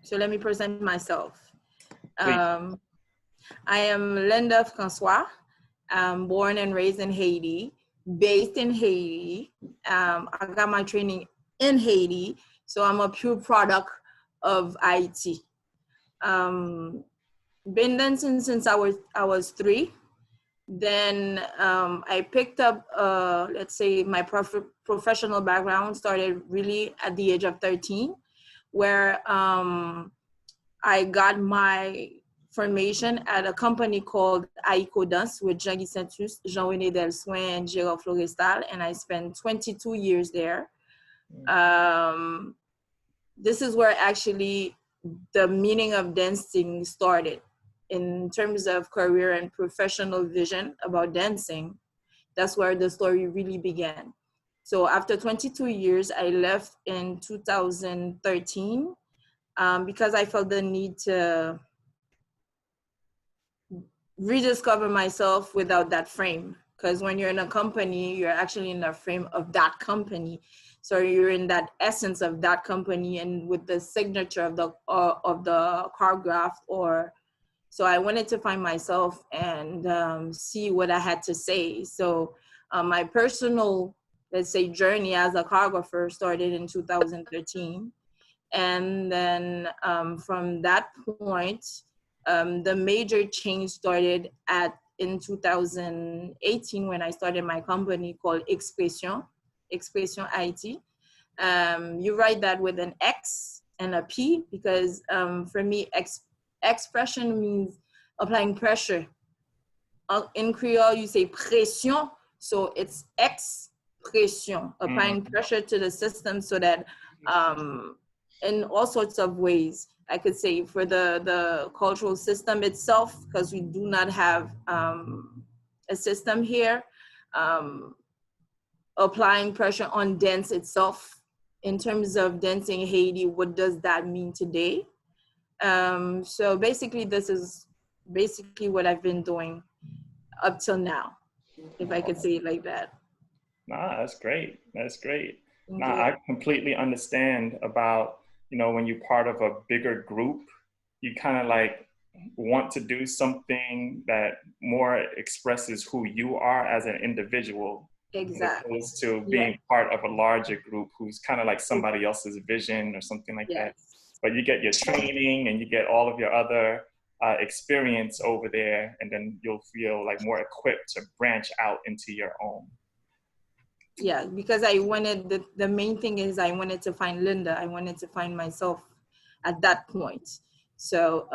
So let me present myself. Please. I am Linda Francois. I'm born and raised in Haiti, based in Haiti. I got my training in Haiti, so I'm a pure product of Haiti. Been dancing since I was 3. Then I picked up, let's say, my professional background started really at the age of 13, where I got my formation at a company called Aiko Dance with Jean-Guy Saint-Just, Jean-René Delsoin, and Gérard Florestal, and I spent 22 years there. This is where actually the meaning of dancing started in terms of career and professional vision about dancing. That's where the story really began. So after 22 years, I left in 2013 because I felt the need to rediscover myself without that frame. Because when you're in a company, you're actually in the frame of that company. So you're in that essence of that company and with the signature of the choreograph. Or so I wanted to find myself and see what I had to say. So my personal, let's say, journey as a choreographer started in 2013. And then from that point, the major change started in 2018 when I started my company called Expression Haiti. You write that with an X and a P because for me, expression means applying pressure. In Creole, you say pression, so it's expression, applying pressure to the system so that in all sorts of ways. I could say for the cultural system itself, because we do not have a system here, applying pressure on dance itself. In terms of dancing Haiti, what does that mean today? So basically, this is basically what I've been doing up till now, if I could say it like that. Nah, that's great. That's great. Nah, I completely understand about, when you're part of a bigger group, you kind of like want to do something that more expresses who you are as an individual. Exactly. As opposed to being part of a larger group who's kind of like somebody else's vision or something like that. But you get your training and you get all of your other experience over there, and then you'll feel like more equipped to branch out into your own. Yeah, because I wanted, the main thing is I wanted to find Linda. I wanted to find myself at that point. So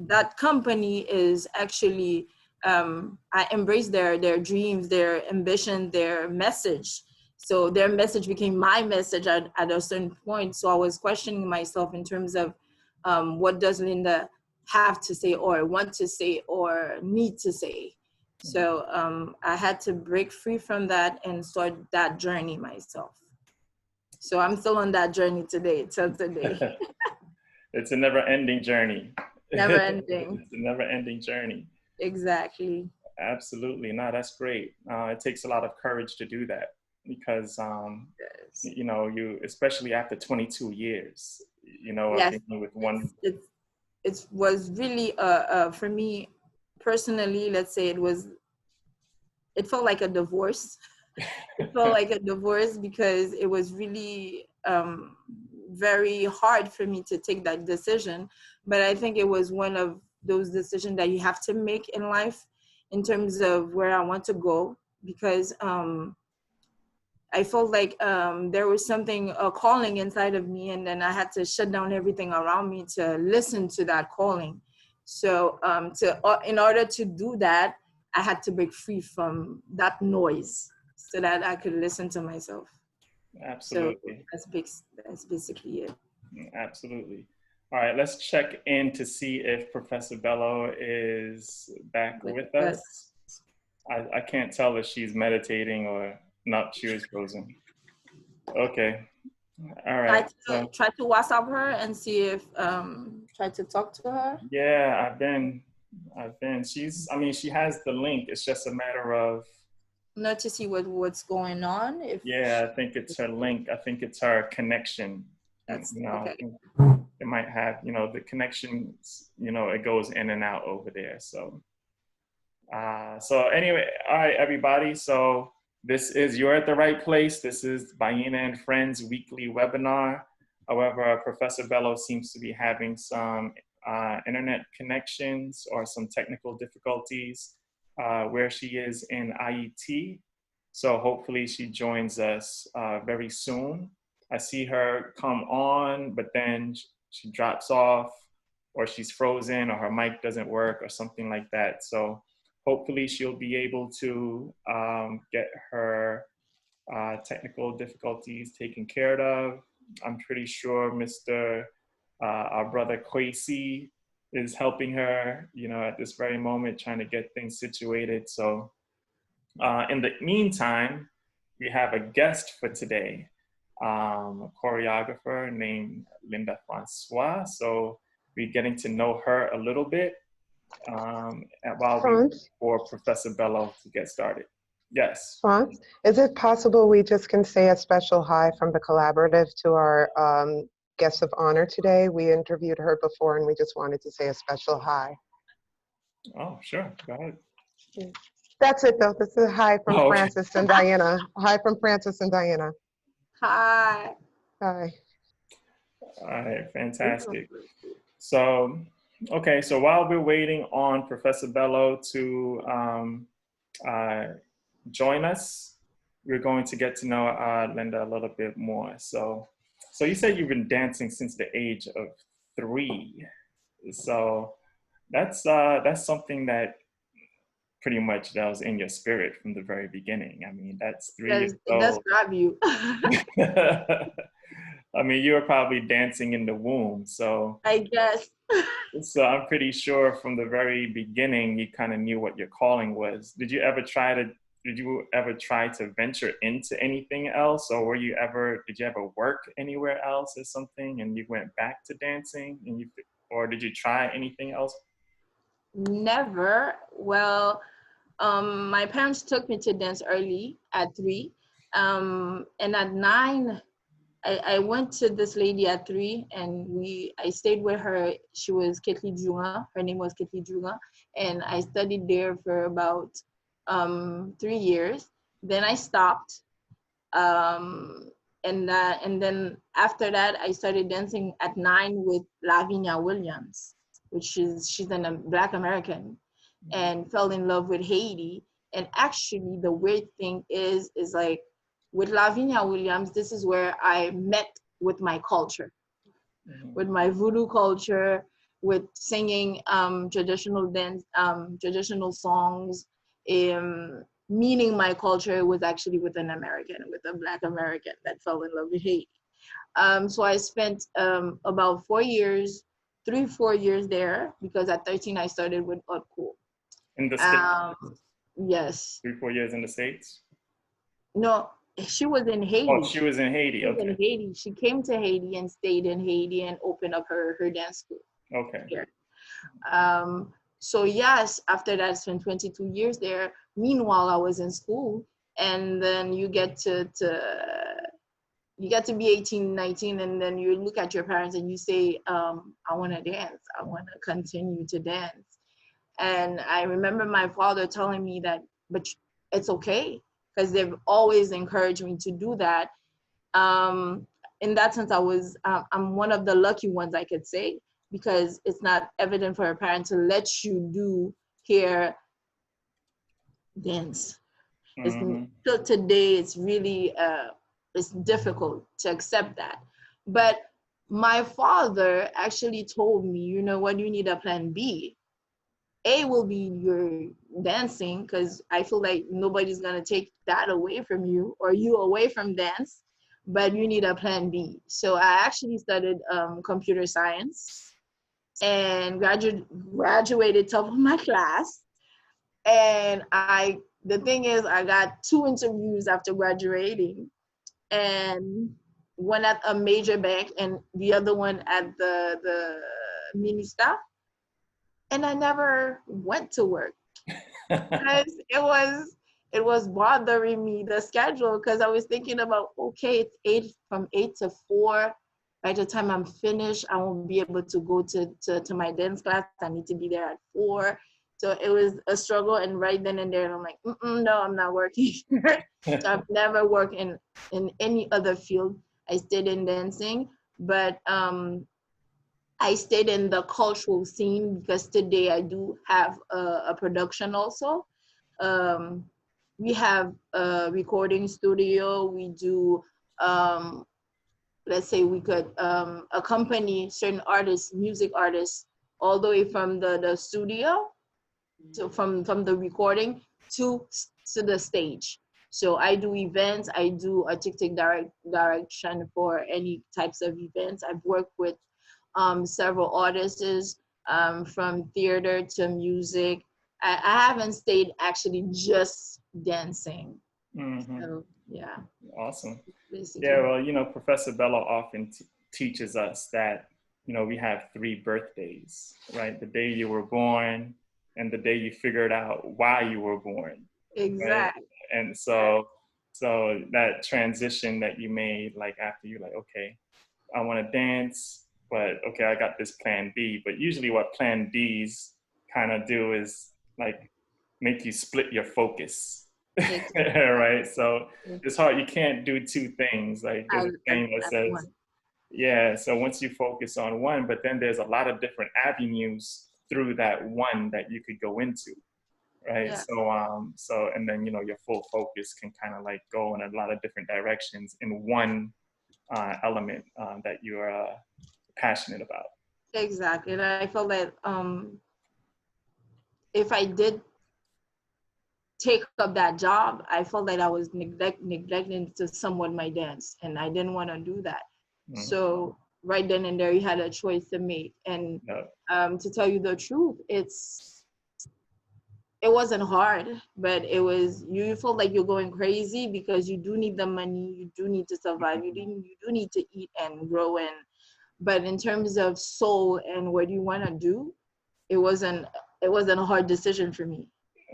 that company is actually, I embraced their dreams, their ambition, their message. So their message became my message at a certain point. So I was questioning myself in terms of what does Linda have to say or want to say or need to say. So I had to break free from that and start that journey myself. So I'm still on that journey today, till today. It's a never-ending journey. Never ending. It's a never-ending journey. Exactly. Absolutely. No, that's great. It takes a lot of courage to do that because, Yes. you, especially after 22 years, Yes. with one. It was really, for me personally, let's say it felt like a divorce. It felt like a divorce because it was really very hard for me to take that decision. But I think it was one of those decisions that you have to make in life in terms of where I want to go, because I felt like there was something, a calling inside of me, and then I had to shut down everything around me to listen to that calling. So in order to do that, I had to break free from that noise so that I could listen to myself. Absolutely. So that's basically it. Absolutely. All right, let's check in to see if Professor Bello is back with us. I can't tell if she's meditating or not. She was frozen. Okay. All right. Try to WhatsApp her and see if try to talk to her. Yeah, I've been. She has the link. It's just a matter of not to see what's going on. Yeah, I think it's her link. I think it's her connection. That's okay. I it might have, you know, the connections, you know, it goes in and out over there. So, so anyway, all right, everybody. So this is You're at the Right Place. This is Bayyinah and Friends weekly webinar. However, Professor Bello seems to be having some internet connections or some technical difficulties where she is in IET. So hopefully she joins us very soon. I see her come on, but then she drops off, or she's frozen, or her mic doesn't work, or something like that. So hopefully she'll be able to get her technical difficulties taken care of. I'm pretty sure our brother Kwesi is helping her, you know, at this very moment, trying to get things situated. So in the meantime, we have a guest for today, a choreographer named Linda Francois. So we're getting to know her a little bit while we wait for Professor Bello to get started. Yes. Franz, is it possible we just can say a special hi from the collaborative to our guest of honor today? We interviewed her before and we just wanted to say a special hi. Oh, sure. Go ahead. That's it though. This is a hi from okay. Francis and Diana. Hi from Francis and Diana. Hi. Hi. All right, fantastic. So, okay, so while we're waiting on Professor Bello to join us, we're going to get to know Linda a little bit more. So you said you've been dancing since the age of 3. So that's something that pretty much that was in your spirit from the very beginning. I mean, that's 3 years old. It does grab you. I mean, you were probably dancing in the womb, so. I guess. So I'm pretty sure from the very beginning, you kind of knew what your calling was. Did you ever try to venture into anything else, or did you ever work anywhere else or something and you went back to dancing or did you try anything else? Never. Well, my parents took me to dance early at 3. And at 9, I went to this lady at 3 and I stayed with her. She was Ketli Djunga. Her name was Ketli Djunga. And I studied there for about 3 years. Then I stopped. And then after that, I started dancing at 9 with Lavinia Williams, she's a Black American, and fell in love with Haiti. And actually, the weird thing is like with Lavinia Williams, this is where I met with my culture, with my voodoo culture, with singing traditional dance, traditional songs. Meaning my culture was actually with an American, with a Black American that fell in love with Haiti. So I spent about 4 years, 3-4 years there, because at 13 I started with haute cour. In the States? Yes. 3-4 years in the States? No, she was in Haiti. Oh, she was in Haiti. She was in Haiti. She came to Haiti and stayed in Haiti and opened up her dance school. Okay. Here. So yes, after that, I spent 22 years there. Meanwhile, I was in school, and then you get to be 18, 19, and then you look at your parents and you say, I want to dance. I want to continue to dance. And I remember my father telling me that, but it's okay, because they've always encouraged me to do that. In that sense, I'm one of the lucky ones, I could say, because it's not evident for a parent to let you do hair dance. Till today, it's really it's difficult to accept that. But my father actually told me, you know what, you need a plan B. A will be your dancing, because I feel like nobody's gonna take that away from you or you away from dance, but you need a plan B. So I actually studied computer science and graduated top of my class. And the thing is, I got 2 interviews after graduating, and one at a major bank and the other one at the minister. And I never went to work because it was bothering me, the schedule, because I was thinking about, okay, it's from 8 to 4. By the time I'm finished, I won't be able to go to my dance class. I need to be there at 4. So it was a struggle. And right then and there, I'm like, no, I'm not working. So I've never worked in any other field. I stayed in dancing, but I stayed in the cultural scene because today I do have a production also. Um, we have a recording studio. We do, let's say we could accompany certain artists, music artists, all the way from the studio, to from the recording to the stage. So I do events. I do artistic direction for any types of events. I've worked with several artists, from theater to music. I haven't stayed actually just dancing. So yeah, Awesome. basically. Yeah, well, Professor Bello often teaches us that, we have 3 birthdays, right? The day you were born and the day you figured out why you were born. Right? Exactly. And so that transition that you made, like after you're like, okay, I want to dance, but okay, I got this plan B. But usually what plan Bs kind of do is like make you split your focus. Exactly. Right? So it's hard. You can't do 2 things. Like there's a thing that says, yeah, so once you focus on one, but then there's a lot of different avenues through that one that you could go into. Right. Yeah. So and then, your full focus can kind of like go in a lot of different directions in one element that you're passionate about. Exactly. And I felt that if I did take up that job, I felt that I was neglecting to somewhat my dance, and I didn't want to do that. So right then and there, you had a choice to make. And to tell you the truth, it wasn't hard, but you felt like you're going crazy because you do need the money, you do need to survive, you do need to eat and grow. But in terms of soul and what you want to do, it wasn't a hard decision for me.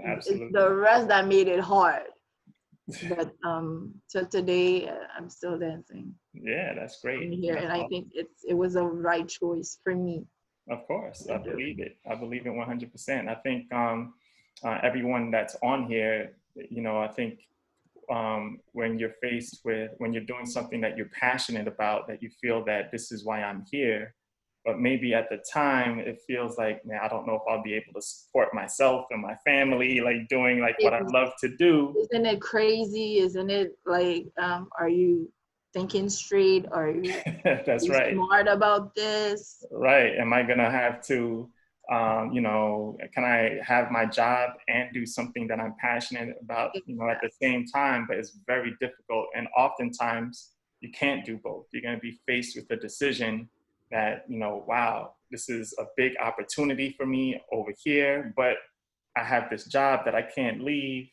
Absolutely. It's the rest that made it hard. But so today I'm still dancing. Yeah, that's great. I'm here, and I think it was a right choice for me. Of course, I believe it. I believe it 100%. I think everyone that's on here, I think when you're doing something that you're passionate about, that you feel that this is why I'm here, but maybe at the time it feels like, man, I don't know if I'll be able to support myself and my family, like doing like what I love to do. Isn't it crazy? Isn't it like, are you thinking straight? Are you, That's right. Smart about this? Right. Am I gonna have to, can I have my job and do something that I'm passionate about, at the same time? But it's very difficult, and oftentimes you can't do both. You're gonna be faced with a decision that, wow, this is a big opportunity for me over here, but I have this job that I can't leave.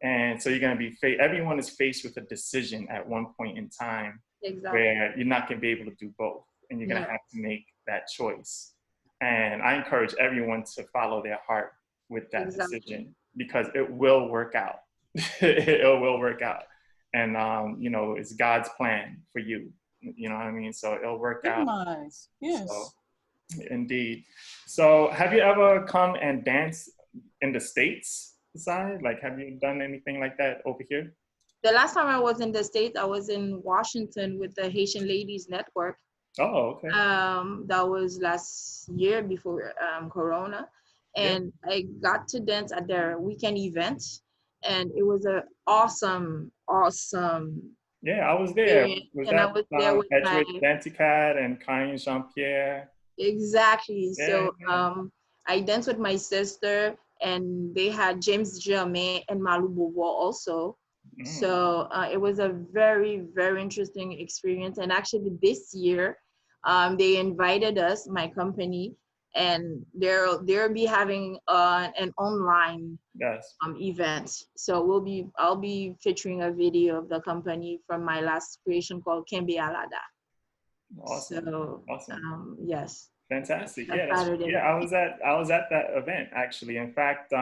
And so you're going to be, everyone is faced with a decision at one point in time. Exactly. Where you're not going to be able to do both, and you're going to have to make that choice. And I encourage everyone to follow their heart with that decision, because it will work out. It will work out. And, it's God's plan for you. You know what I mean? So it'll work out. Nice. Yes. So, indeed. So have you ever come and danced in the States side? Like, have you done anything like that over here? The last time I was in the States, I was in Washington with the Haitian Ladies Network. Oh, okay. That was last year before Corona. And I got to dance at their weekend event. And it was an awesome. Yeah, I was there. Was and that I was there with Edgewood Danticat and Kanye Jean-Pierre? Exactly. Yeah, so I danced with my sister, and they had James Germain and Malou Beauvoir also. So it was a very, very interesting experience. And actually this year, they invited us, my company, and they'll be having an online event. So I'll be featuring a video of the company from my last creation called Kembe Alada. Awesome. So, awesome. Yes. Fantastic. Yeah, I was at that event actually. In fact,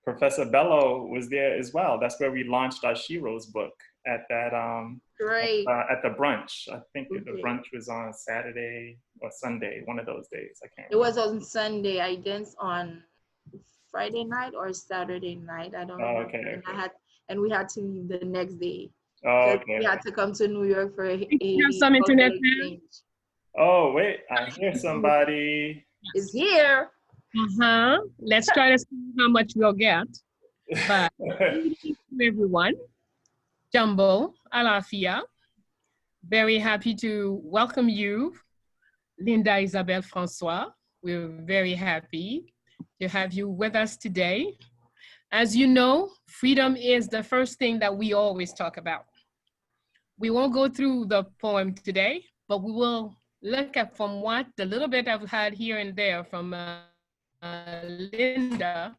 Professor Bello was there as well. That's where we launched our Shiro's book at that Great. at the brunch. I think the Okay. brunch was on Saturday or Sunday, one of those days. I can't It remember. was on Sunday. I danced on Friday night or Saturday night. I don't Oh, remember. okay, okay. And we had to leave the next day Oh, because okay, we had okay. to come to New York for You have a some internet cultural now? exchange. Oh, wait, I hear somebody. Is here. Let's try to see how much we'll get. But good evening to everyone. Jumbo, Alafia. Very happy to welcome you, Linda Isabelle Francois. We're very happy to have you with us today. As you know, freedom is the first thing that we always talk about. We won't go through the poem today, but we will look at from what the little bit I've had here and there from Linda.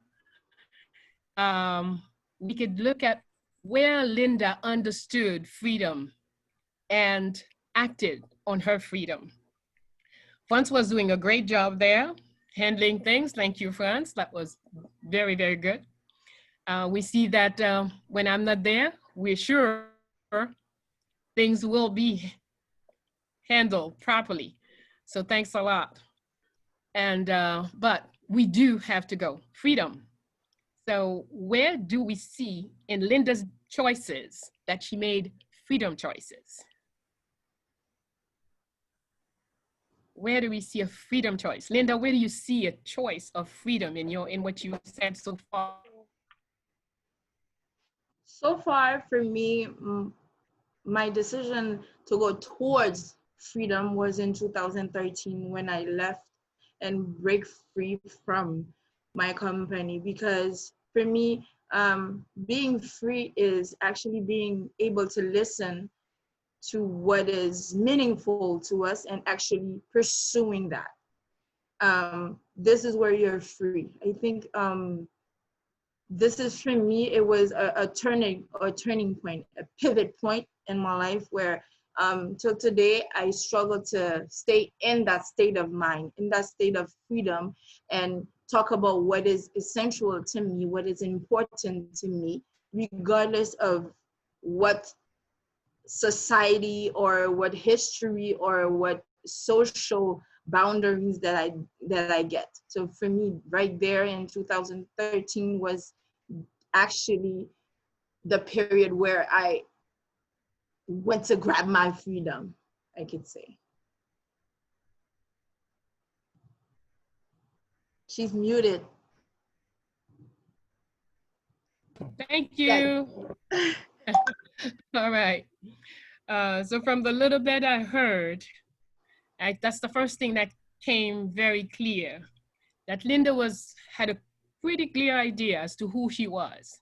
We could look at where Linda understood freedom and acted on her freedom. France was doing a great job there, handling things. Thank you, France. That was very, very good. We see that when I'm not there, we're sure things will be handled properly. So thanks a lot. And, but we do have to go. Freedom. So where do we see in Linda's choices that she made freedom choices? Where do we see a freedom choice? Linda, where do you see a choice of freedom in what you said so far? So far for me, my decision to go towards freedom was in 2013 when I left and break free from my company, because for me, being free is actually being able to listen to what is meaningful to us and actually pursuing that. This is where you're free. I think this is, for me, it was a turning point, a pivot point in my life where till today I struggle to stay in that state of mind, in that state of freedom, and talk about what is essential to me, what is important to me, regardless of what society or what history or what social boundaries that I get. So for me, right there in 2013 was actually the period where I went to grab my freedom, I could say. She's muted. Thank you. All right. So from the little bit I heard, that's the first thing that came very clear, that Linda had a pretty clear idea as to who she was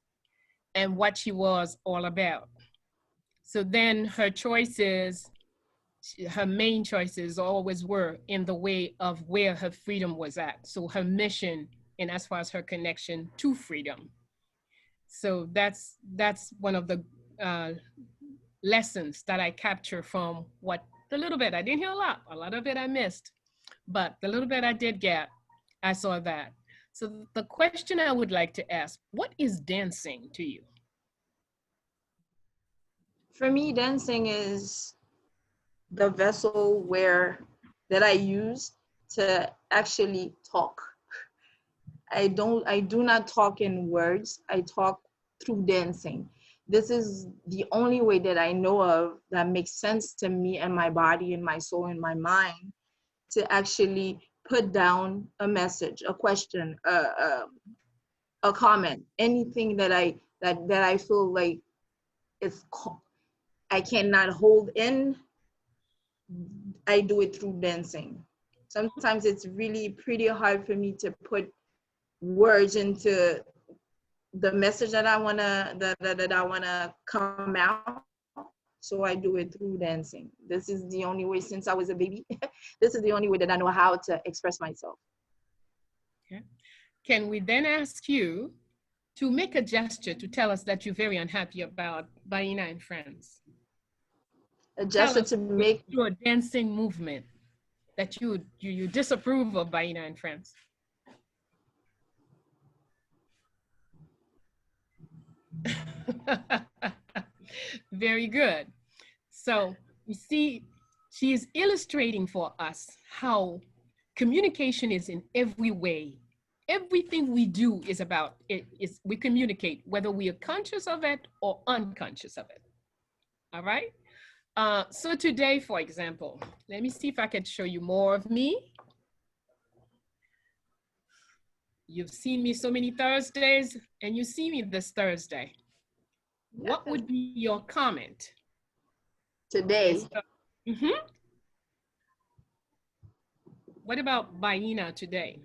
and what she was all about. So then her choices, her main choices always were in the way of where her freedom was at. So her mission, and as far as her connection to freedom. So that's one of the lessons that I capture from what the little bit, I didn't hear a lot of it I missed, but the little bit I did get, I saw that. So the question I would like to ask, what is dancing to you? For me, dancing is the vessel that I use to actually talk. I do not talk in words. I talk through dancing. This is the only way that I know of that makes sense to me and my body and my soul and my mind to actually put down a message, a question, a comment, anything that I feel like I cannot hold in. I do it through dancing. Sometimes it's really pretty hard for me to put words into the message that I wanna come out. So I do it through dancing. This is the only way since I was a baby. This is the only way that I know how to express myself. Okay. Can we then ask you to make a gesture to tell us that you're very unhappy about Bayyinah and Friends? A gesture to make through a dancing movement that you disapprove of Bayyinah and Friends. Very good. So you see, she is illustrating for us how communication is in every way. Everything we do is about it. Is we communicate whether we are conscious of it or unconscious of it. All right. So today, for example, let me see if I can show you more of me. You've seen me so many Thursdays, and you see me this Thursday. What would be your comment? Today. What about Bayyinah today?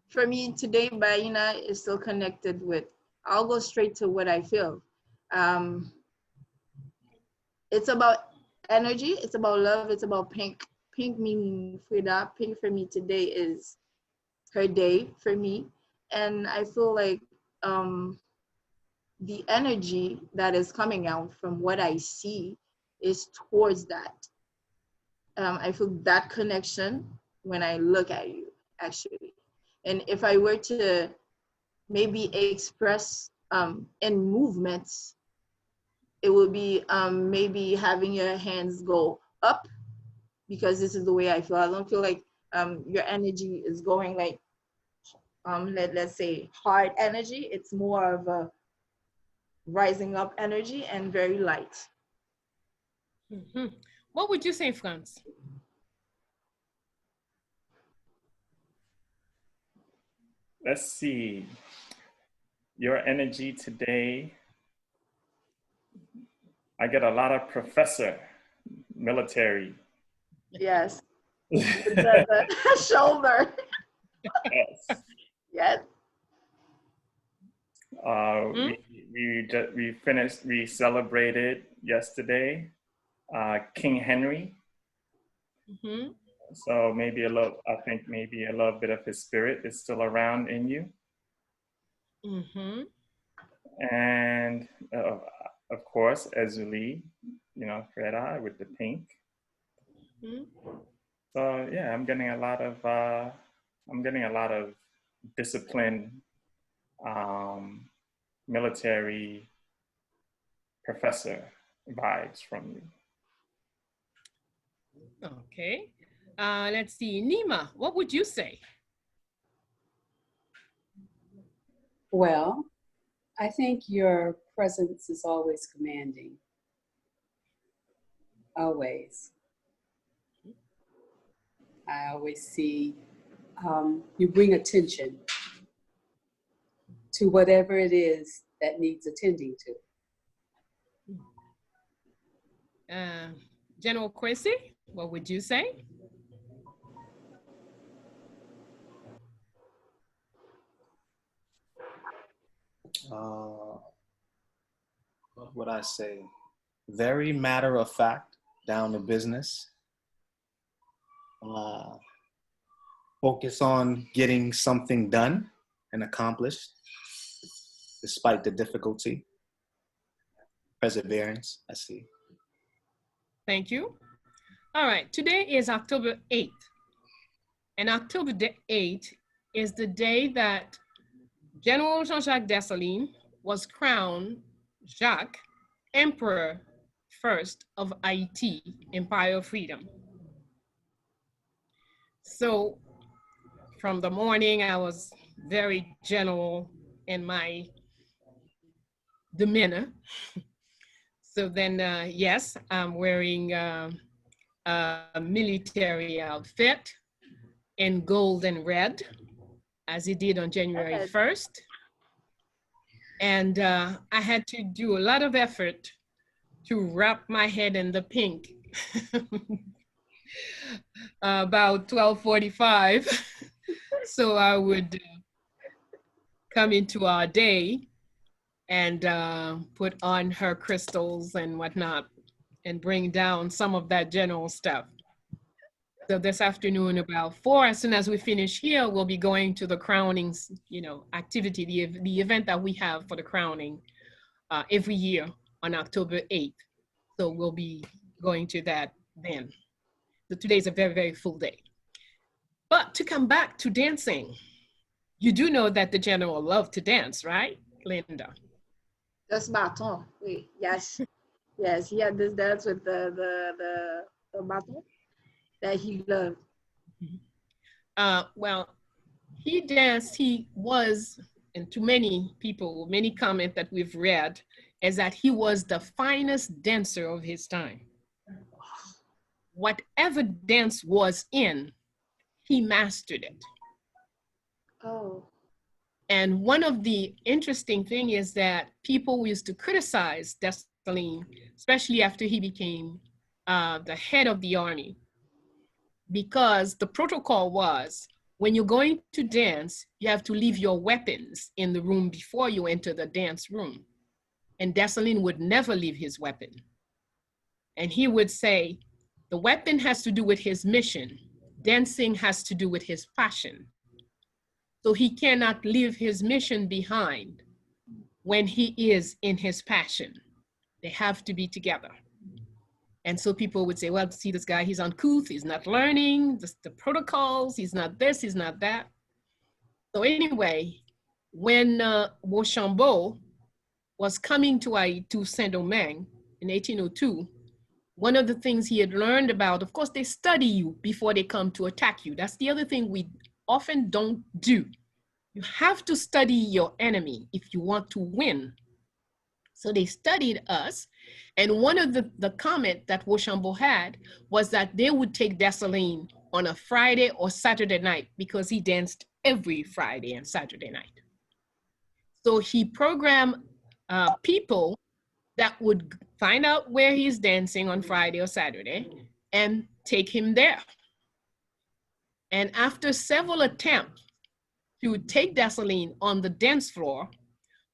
For me, today, Bayyinah is still connected with, I'll go straight to what I feel. It's about energy, it's about love, it's about pink. Pink meaning Frida. Pink for me today is her day for me. And I feel like the energy that is coming out from what I see is towards that. I feel that connection when I look at you, actually. And if I were to maybe express in movements, it would be maybe having your hands go up, because this is the way I feel. I don't feel like your energy is going like, let's say hard energy. It's more of a rising up energy and very light. What would you say, Franz? Let's see. Your energy today, I get a lot of professor, military. Yes. the shoulder. Yes. Yes. We celebrated yesterday King Henry. So maybe I think maybe a little bit of his spirit is still around in you. And of course, Ezuli, Freda with the pink. So yeah, I'm getting a lot of discipline, military professor vibes from you. Okay. Let's see, Nima, what would you say? Well, I think your presence is always commanding. Always. I always see you bring attention to whatever it is that needs attending to. General Quincy, what would you say? What would I say? Very matter of fact, down to business. Focus on getting something done and accomplished, despite the difficulty. Perseverance, I see. Thank you. All right, today is October 8th. And October 8th is the day that General Jean-Jacques Dessalines was crowned Jacques, Emperor first of Haiti, Empire of Freedom. So from the morning, I was very general in my demeanor. So then, yes, I'm wearing a military outfit in gold and red, as he did on January 1st. And I had to do a lot of effort to wrap my head in the pink. About 12:45, so I would come into our day and put on her crystals and whatnot and bring down some of that general stuff. So this afternoon about 4, as soon as we finish here, we'll be going to the crowning, activity, the event that we have for the crowning every year on October 8th. So we'll be going to that then. So today's a very, very full day. But to come back to dancing, you do know that the general loved to dance, right? Linda? Just baton. Wait, yes. Yes, he had this dance with the baton that he loved. Well, he danced, he was, and to many people, many comment that we've read, is that he was the finest dancer of his time. Whatever dance was in, he mastered it. Oh. And one of the interesting thing is that people used to criticize Dessalines, especially after he became the head of the army, because the protocol was, when you're going to dance, you have to leave your weapons in the room before you enter the dance room. And Dessalines would never leave his weapon. And he would say, the weapon has to do with his mission. Dancing has to do with his passion. So he cannot leave his mission behind when he is in his passion. They have to be together. And so people would say, well, see this guy, he's uncouth, he's not learning the protocols, he's not this, he's not that. So anyway, when Rochambeau was coming to Saint-Domingue in 1802, one of the things he had learned about, of course, they study you before they come to attack you. That's the other thing we often don't do. You have to study your enemy if you want to win. So they studied us. And one of the comment that Rochambeau had was that they would take Dessalines on a Friday or Saturday night because he danced every Friday and Saturday night. So he programmed people that would find out where he's dancing on Friday or Saturday and take him there. And after several attempts to take Dessalines on the dance floor,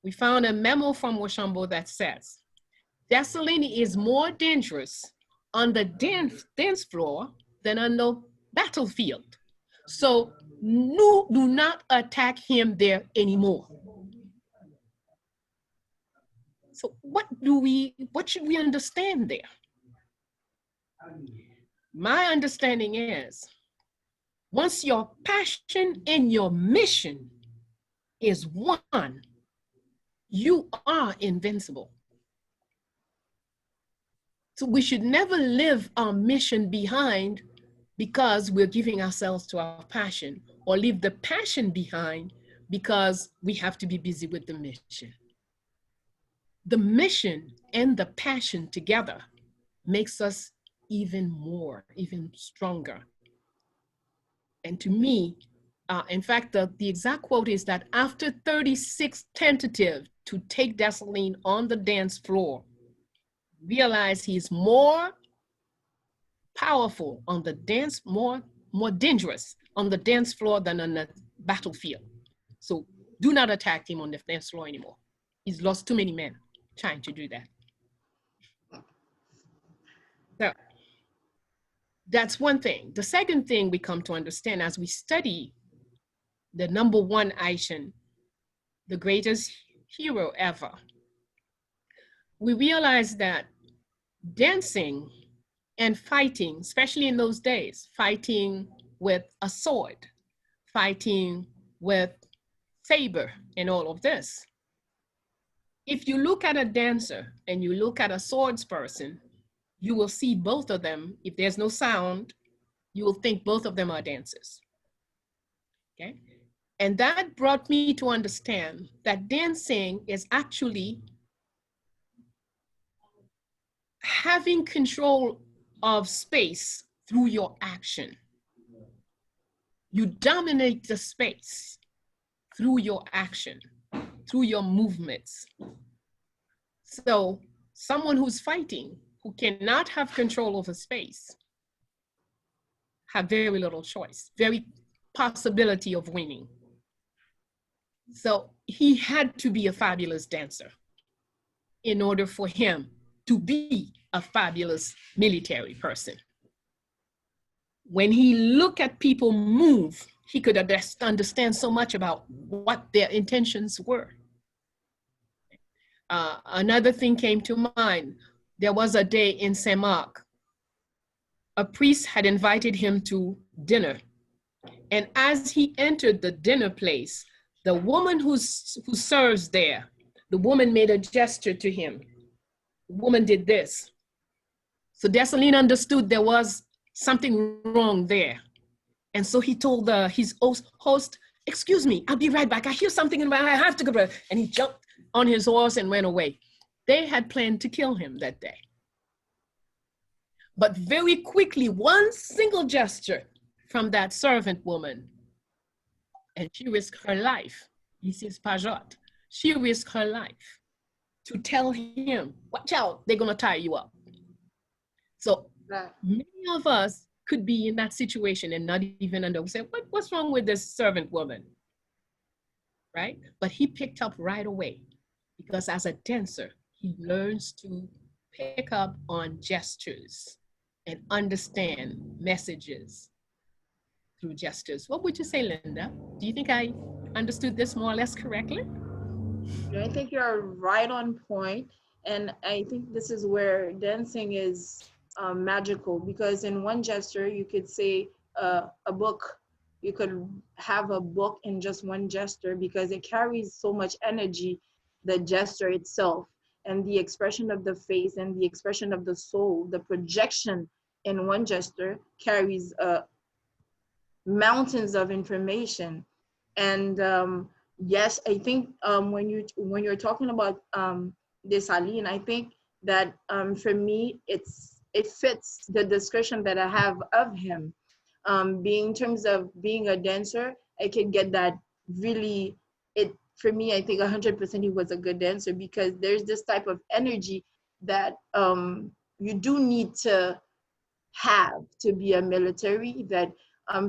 we found a memo from Rochambeau that says, Dessalines is more dangerous on the dance floor than on the battlefield. So do not attack him there anymore. So what should we understand there? My understanding is, once your passion and your mission is one, you are invincible. So we should never leave our mission behind because we're giving ourselves to our passion, or leave the passion behind because we have to be busy with the mission. The mission and the passion together makes us even more, even stronger. And to me, in fact, the exact quote is that after 36 tentatives to take Dessalines on the dance floor, realize he's more powerful on the dance, more dangerous on the dance floor than on the battlefield. So do not attack him on the dance floor anymore. He's lost too many men trying to do that. So that's one thing. The second thing we come to understand as we study the number one Haitian, the greatest hero ever, we realize that dancing and fighting, especially in those days, fighting with a sword, fighting with saber and all of this. If you look at a dancer and you look at a swords person, you will see both of them. If there's no sound, you will think both of them are dancers. Okay? And that brought me to understand that dancing is actually having control of space through your action. You dominate the space through your action, through your movements. So someone who's fighting, who cannot have control over space, have very little choice, very possibility of winning. So he had to be a fabulous dancer in order for him to be a fabulous military person. When he looked at people move, he could understand so much about what their intentions were. Another thing came to mind. There was a day in Saint-Marc, a priest had invited him to dinner. And as he entered the dinner place, the woman who serves there The woman made a gesture to him. The woman did this. So Dessalines understood there was something wrong there. And so he told his host, excuse me, I'll be right back. I hear something and I have to go. And he jumped on his horse and went away. They had planned to kill him that day. But very quickly, one single gesture from that servant woman, and she risked her life. Mrs. Pajot, she risked her life to tell him, watch out, they're gonna tie you up. So many of us could be in that situation and not even understand. Say, what's wrong with this servant woman, right? But he picked up right away because as a dancer, he learns to pick up on gestures and understand messages through gestures. What would you say, Linda? Do you think I understood this more or less correctly? I think you're right on point. And I think this is where dancing is magical, because in one gesture, you could say a book. You could have a book in just one gesture because it carries so much energy, the gesture itself, and the expression of the face and the expression of the soul, the projection in one gesture carries mountains of information. And yes, I think when you're talking about Dessalines, I think that for me it fits the description that I have of him. Being in terms of being a dancer, I can get that really. It for me, I think 100% he was a good dancer because there's this type of energy that you do need to have to be a military. That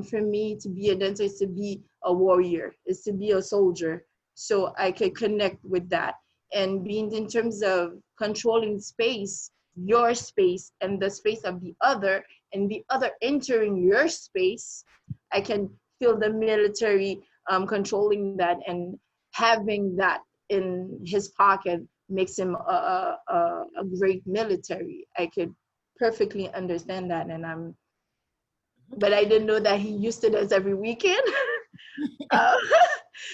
for me to be a dancer is to be a warrior, is to be a soldier. So I could connect with that. And being in terms of controlling space, your space and the space of the other, and the other entering your space, I can feel the military controlling that, and having that in his pocket makes him a great military. I could perfectly understand that. And but I didn't know that he used to dance every weekend. uh,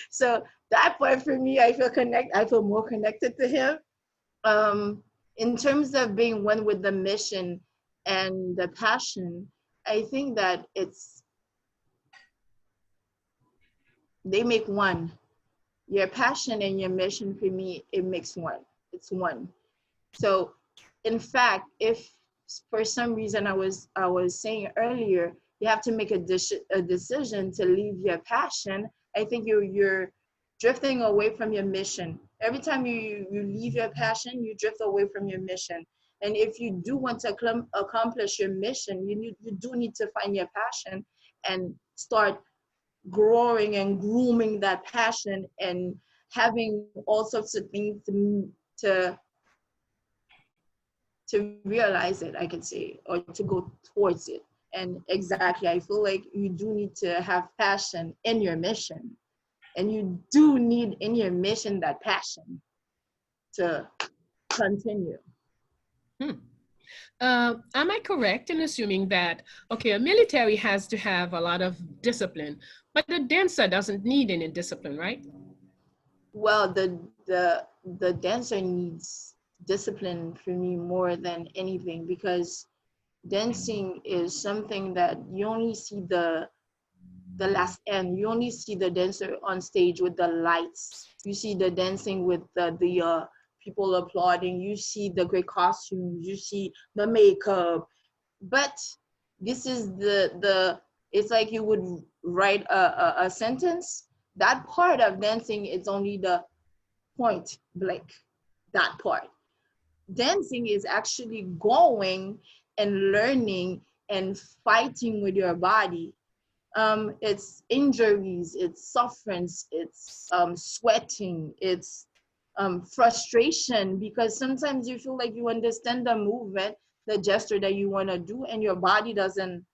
so that part for me, I feel more connected to him. In terms of being one with the mission and the passion, I think that they make one. Your passion and your mission, for me, it makes one. It's one. So in fact, if for some reason I was saying earlier, you have to make a decision to leave your passion, I think you're drifting away from your mission. Every time you leave your passion, you drift away from your mission. And if you do want to accomplish your mission, you do need to find your passion and start growing and grooming that passion and having all sorts of things to realize it, I could say, or to go towards it. And exactly, I feel like you do need to have passion in your mission. And you do need in your mission that passion to continue. Am I correct in assuming that, okay, a military has to have a lot of discipline, but the dancer doesn't need any discipline, right? Well, the dancer needs discipline for me more than anything, because dancing is something that you only see the last end. You only see the dancer on stage with the lights. You see the dancing with the people applauding. You see the great costumes. You see the makeup. But this is it's like you would write a sentence. That part of dancing is only the point blank, that part. Dancing is actually going and learning and fighting with your body. It's injuries, it's sufferance, it's sweating, it's frustration, because sometimes you feel like you understand the movement, the gesture that you want to do, and your body doesn't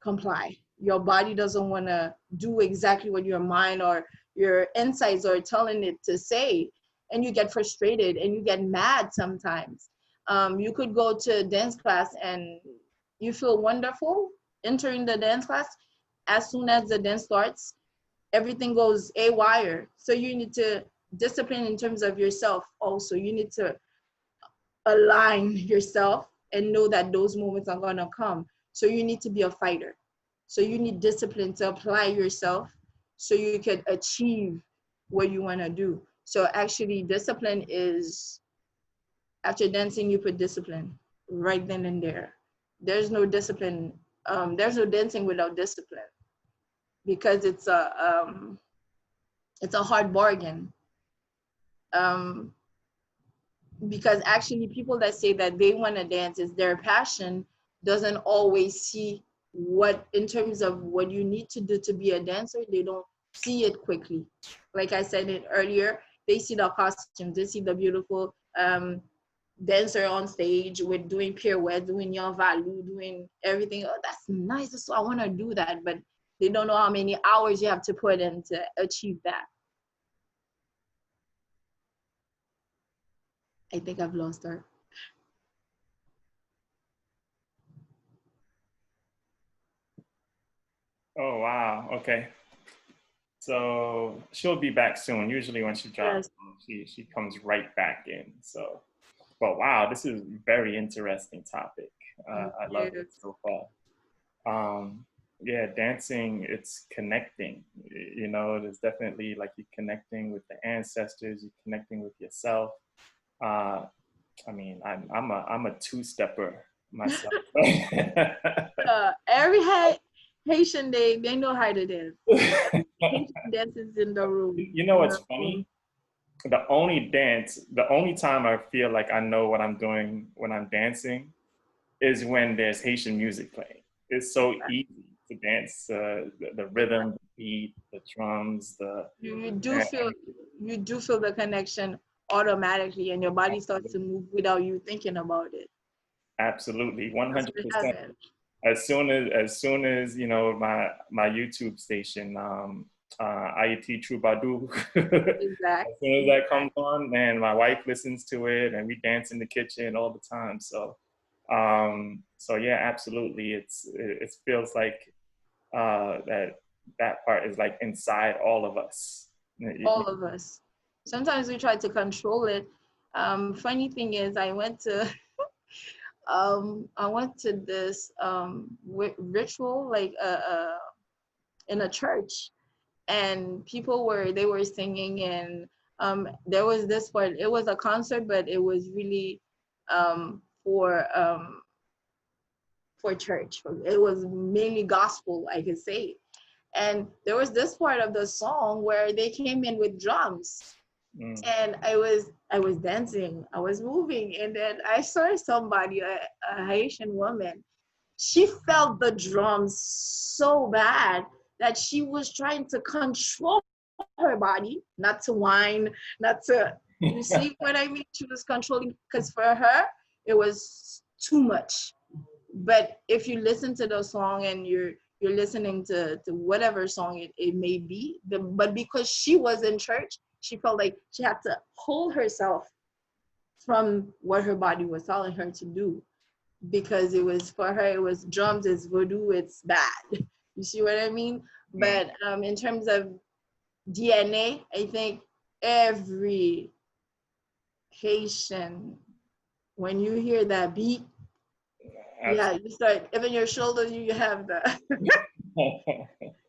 comply. Your body doesn't want to do exactly what your mind or your insights are telling it to say. And you get frustrated and you get mad sometimes. You could go to dance class and you feel wonderful entering the dance class. As soon as the dance starts, everything goes haywire. So you need to discipline in terms of yourself also. You need to align yourself and know that those moments are gonna come. So you need to be a fighter. So you need discipline to apply yourself so you can achieve what you wanna do. So actually discipline is, after dancing, you put discipline right then and there. There's no discipline, there's no dancing without discipline, because it's a hard bargain. Because actually people that say that they want to dance is their passion doesn't always see what, in terms of what you need to do to be a dancer, they don't see it quickly. Like I said it earlier, they see the costumes, they see the beautiful dancer on stage with doing pirouettes, doing yon valou, doing everything. Oh, that's nice, so I want to do that, but they don't know how many hours you have to put in to achieve that. I think I've lost her. Oh, wow. Okay. So she'll be back soon. Usually when she drops, she comes right back in. So, but wow, this is a very interesting topic. I love it so far. Yeah, dancing, it's connecting. You know, there's definitely like you're connecting with the ancestors, you're connecting with yourself. I mean, I'm a two-stepper myself. Every Haitian, they know how to dance. Haitian dances in the room. You know what's funny? The only time I feel like I know what I'm doing when I'm dancing is when there's Haitian music playing. It's so easy to dance, the rhythm, the beat, the drums, you do feel the connection automatically, and your body starts to move without you thinking about it. Absolutely, 100%. As soon as you know my YouTube station, IET Troubadour. Exactly. As soon as that comes on, man, my wife listens to it, and we dance in the kitchen all the time. So yeah, absolutely. It feels like that part is like inside all of us. All of us. Sometimes we try to control it. Funny thing is, I went to this ritual, like in a church, and people were singing, and there was this part. It was a concert, but it was really for church. It was mainly gospel, I could say. And there was this part of the song where they came in with drums. And I was dancing, I was moving, and then I saw somebody, a Haitian woman. She felt the drums so bad that she was trying to control her body, not to whine, not to, you see what I mean? She was controlling, because for her, it was too much. But if you listen to the song and you're listening to whatever song it may be, but because she was in church, she felt like she had to hold herself from what her body was telling her to do, because it was, for her, it was drums, it's voodoo, it's bad. You see what I mean? But in terms of DNA, I think every Haitian, when you hear that beat, yeah, you start, even your shoulders, you have the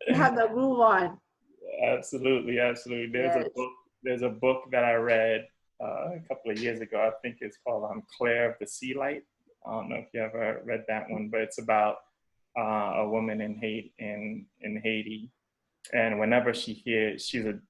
you have the groove on. Absolutely. There's a book that I read a couple of years ago. I think it's called Claire of the Sea Light. I don't know if you ever read that one, but it's about a woman in Haiti, and whenever she hears the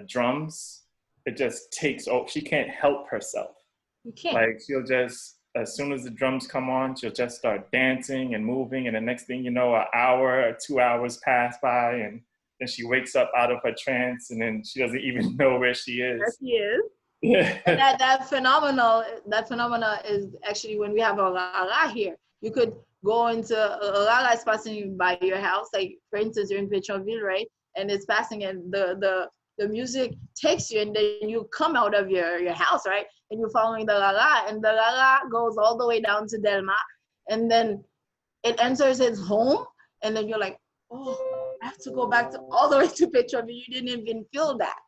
drums, it just takes over. She can't help herself. You can't. Like, she'll just, as soon as the drums come on, she'll just start dancing and moving, and the next thing you know, an hour or 2 hours pass by, and then she wakes up out of her trance, and then she doesn't even know where she is. There she is. Yeah. That phenomenon is actually when we have a rara here. You could go into a rara is passing by your house, like for instance, you're in Pétionville, right? And it's passing, and the music takes you, and then you come out of your house, right? And you're following the rara, and the rara goes all the way down to Delma, and then it enters its home, and then you're like, oh, I have to go back to all the way to Petrova. You didn't even feel that.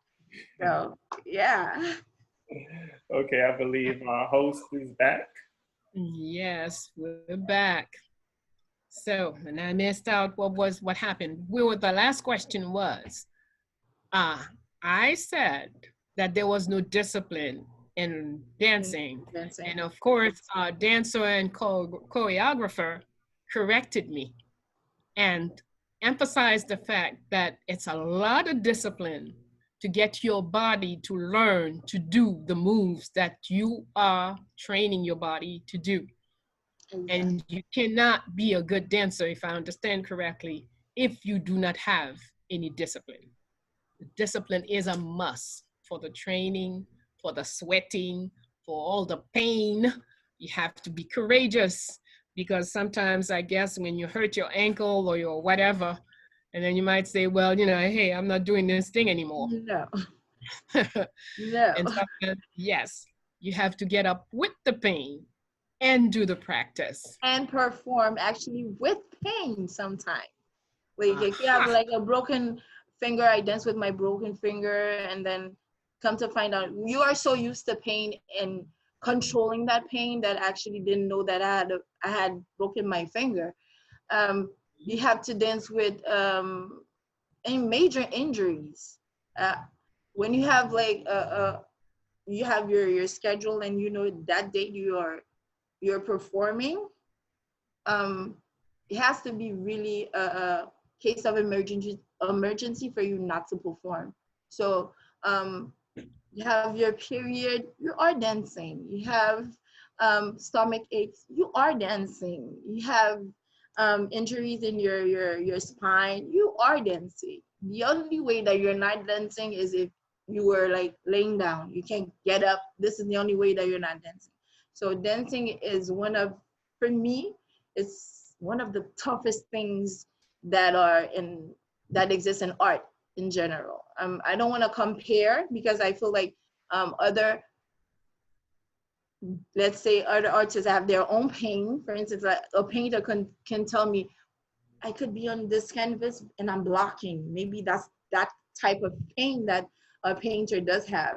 So yeah. Okay, I believe our host is back. Yes, we're back. So, and I missed out what happened. The last question was, I said that there was no discipline in dancing. And of course, our dancer and choreographer corrected me and emphasized the fact that it's a lot of discipline to get your body to learn to do the moves that you are training your body to do. And you cannot be a good dancer, if I understand correctly, if you do not have any discipline. Discipline is a must for the training, for the sweating, for all the pain. You have to be courageous, because sometimes I guess when you hurt your ankle or your whatever, and then you might say, well, you know, hey, I'm not doing this thing anymore. No. No. And sometimes, yes, you have to get up with the pain and do the practice. And perform actually with pain sometimes. Like if you have like a broken finger, I dance with my broken finger, and then come to find out you are so used to pain and controlling that pain that I actually didn't know that I had broken my finger. You have to dance with any major injuries. When you have like you have your schedule and you know that date you're performing, it has to be really a case of emergency for you not to perform. So you have your period, you are dancing. You have stomach aches, you are dancing. You have injuries in your spine, you are dancing. The only way that you're not dancing is if you were like laying down, you can't get up. This is the only way that you're not dancing. So dancing is for me, it's one of the toughest things that exist in art in general. I don't want to compare because I feel like let's say other artists have their own pain. For instance, like a painter can tell me, I could be on this canvas and I'm blocking. Maybe that's that type of pain that a painter does have.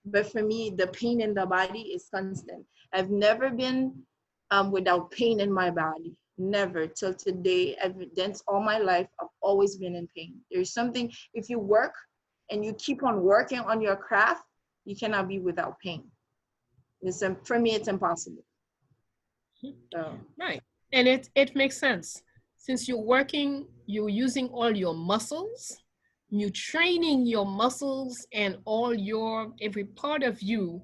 But for me, the pain in the body is constant. I've never been without pain in my body. Never. Till today, I've danced all my life. I've always been in pain. There's something, if you work and you keep on working on your craft, you cannot be without pain. For me, it's impossible. So. Right. And it makes sense. Since you're working, you're using all your muscles, you're training your muscles and every part of you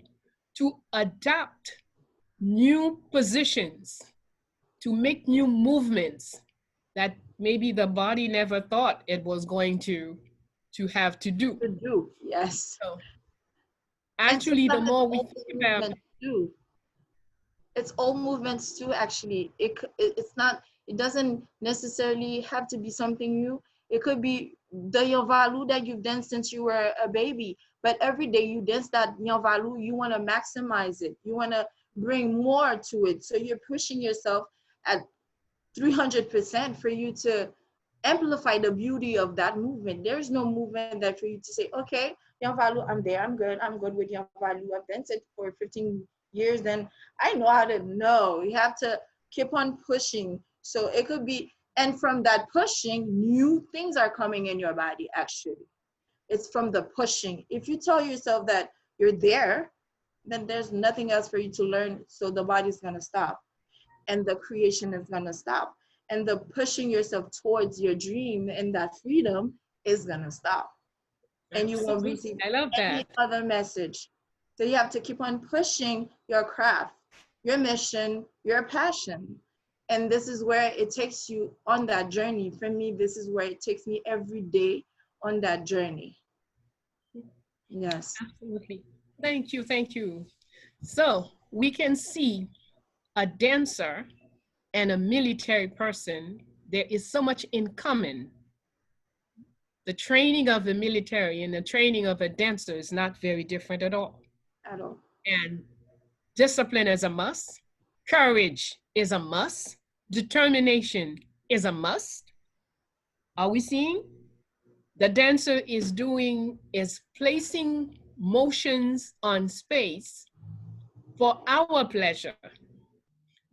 to adapt new positions, to make new movements that maybe the body never thought it was going to have to do. Yes. So actually, the more we think about it, it's all movements too, actually. It's not, it doesn't necessarily have to be something new. It could be the Yavalu that you've danced since you were a baby, but every day you dance that Yavalu, you want to maximize it. You want to bring more to it. So you're pushing yourself at 300% for you to amplify the beauty of that movement. There's no movement that for you to say, okay, Yavalu, I'm there, I'm good with Yavalu. I've danced it for 15 years, then I know how to know. You have to keep on pushing. So it could be, and from that pushing, new things are coming in your body, actually. It's from the pushing. If you tell yourself that you're there, then there's nothing else for you to learn. So the body's gonna stop and the creation is gonna stop. And the pushing yourself towards your dream and that freedom is gonna stop. And you won't receive any other message. So you have to keep on pushing your craft, your mission, your passion. And this is where it takes you on that journey. For me, this is where it takes me every day on that journey. Yes. Absolutely. Thank you, thank you. So we can see a dancer and a military person, there is so much in common. The training of the military and the training of a dancer is not very different at all. At all. And discipline is a must. Courage is a must. Determination is a must. Are we seeing? the dancer is placing motions on space for our pleasure.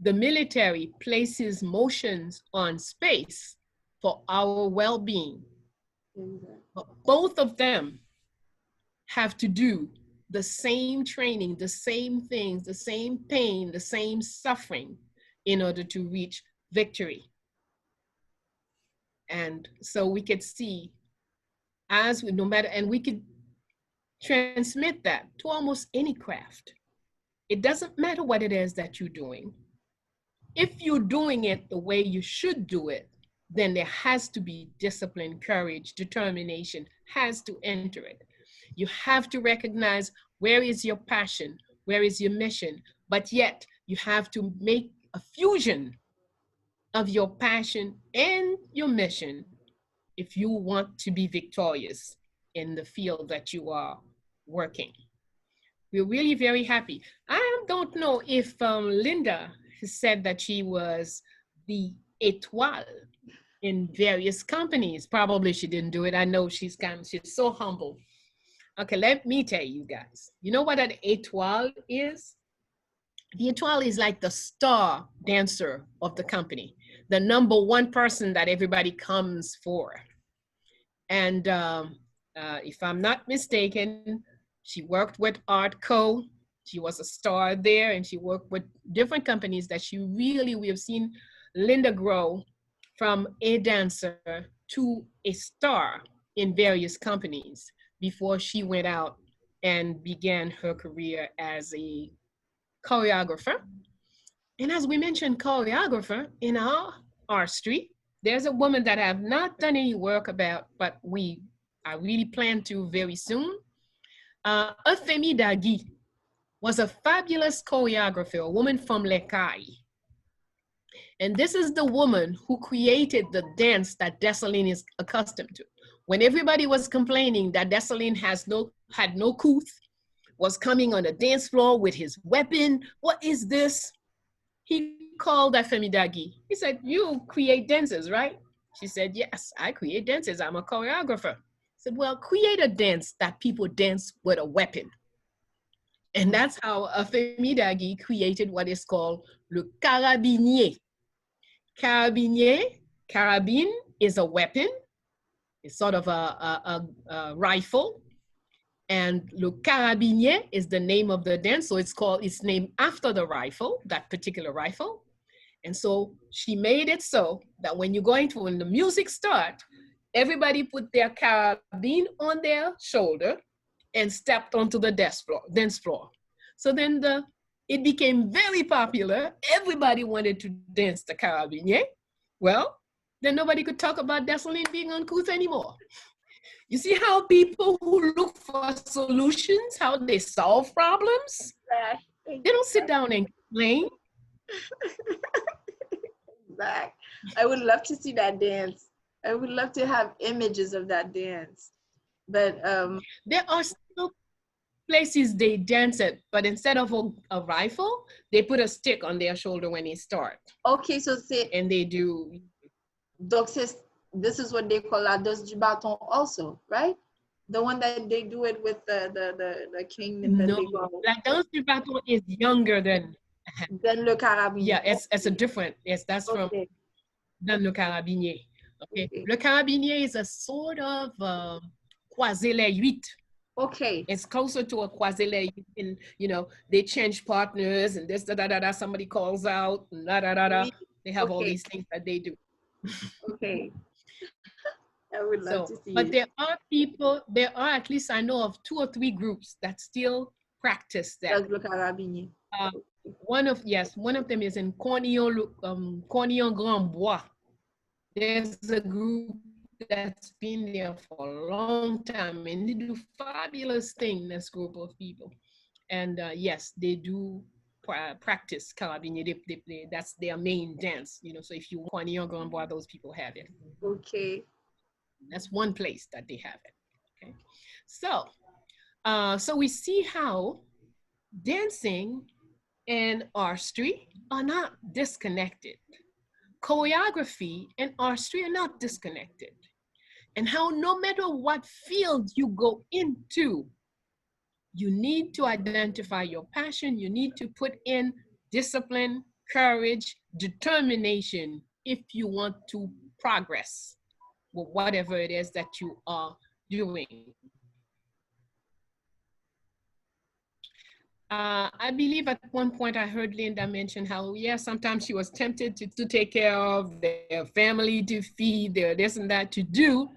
The military places motions on space for our well-being. But both of them have to do the same training, the same things, the same pain, the same suffering in order to reach victory. And so we could see no matter, and we could transmit that to almost any craft. It doesn't matter what it is that you're doing. If you're doing it the way you should do it, then there has to be discipline, courage, determination has to enter it. You have to recognize where is your passion, where is your mission, but yet you have to make a fusion of your passion and your mission if you want to be victorious in the field that you are working. We're really very happy. I don't know if Linda said that she was the étoile in various companies. Probably she didn't do it. I know she's so humble. Okay, let me tell you guys. You know what an étoile is? The étoile is like the star dancer of the company, the number one person that everybody comes for. And if I'm not mistaken, she worked with Art Co. She was a star there, and she worked with different companies that we have seen Linda grow from a dancer to a star in various companies before she went out and began her career as a choreographer. And as we mentioned, choreographer in our street, there's a woman that I have not done any work about, but I really plan to very soon. Afemi Dagi was a fabulous choreographer, a woman from Lekai. And this is the woman who created the dance that Dessalines is accustomed to. When everybody was complaining that Dessalines had no couth, was coming on the dance floor with his weapon, what is this? He called Afemi Dagi. He said, you create dances, right? She said, yes, I create dances. I'm a choreographer. I said, well, create a dance that people dance with a weapon. And that's how Afemi Dagi created what is called le carabinier. Carabine is a weapon. It's sort of a rifle. And le carabinier is the name of the dance. So it's named after the rifle, that particular rifle. And so she made it so that when the music starts, everybody put their carabine on their shoulder and stepped onto the dance floor. So then it became very popular. Everybody wanted to dance the carabinier. Well, then nobody could talk about Dessalines being uncouth anymore. You see how people who look for solutions, how they solve problems? They don't sit down and complain. Exactly. I would love to see that dance. I would love to have images of that dance. But there are still places they dance it, but instead of a rifle, they put a stick on their shoulder when they start. Okay, so and they do. Donc this is what they call la danse du bâton also, right? The one that they do it with the king and then no, they go. La danse du bâton is younger than le carabinier. Yeah, it's a different. Yes, that's from than le carabinier. Okay. Le carabinier is a sort of croisé-les-huit. Okay. It's closer to a croisé-les-huit. And they change partners and this somebody calls out and They have all these things that they do. Okay. I would love to see but it. There are at least I know of 2 or 3 groups that still practice that. Le carabinier. One of them is in Cornillon Grand Bois. There's a group that's been there for a long time and they do fabulous things, this group of people. And yes, they do practice carabinier. That's their main dance, so if you want Cornillon Grand Bois, those people have it. Okay. That's one place that they have it. Okay. So we see how dancing and artistry are not disconnected. Choreography and artistry are not disconnected. and how no matter what field you go into, you need to identify your passion. You need to put in discipline, courage, determination if you want to progress with whatever it is that you are doing. I believe at one point I heard Linda mention how, yeah, sometimes she was tempted to take care of their family, to feed, their this and that to do.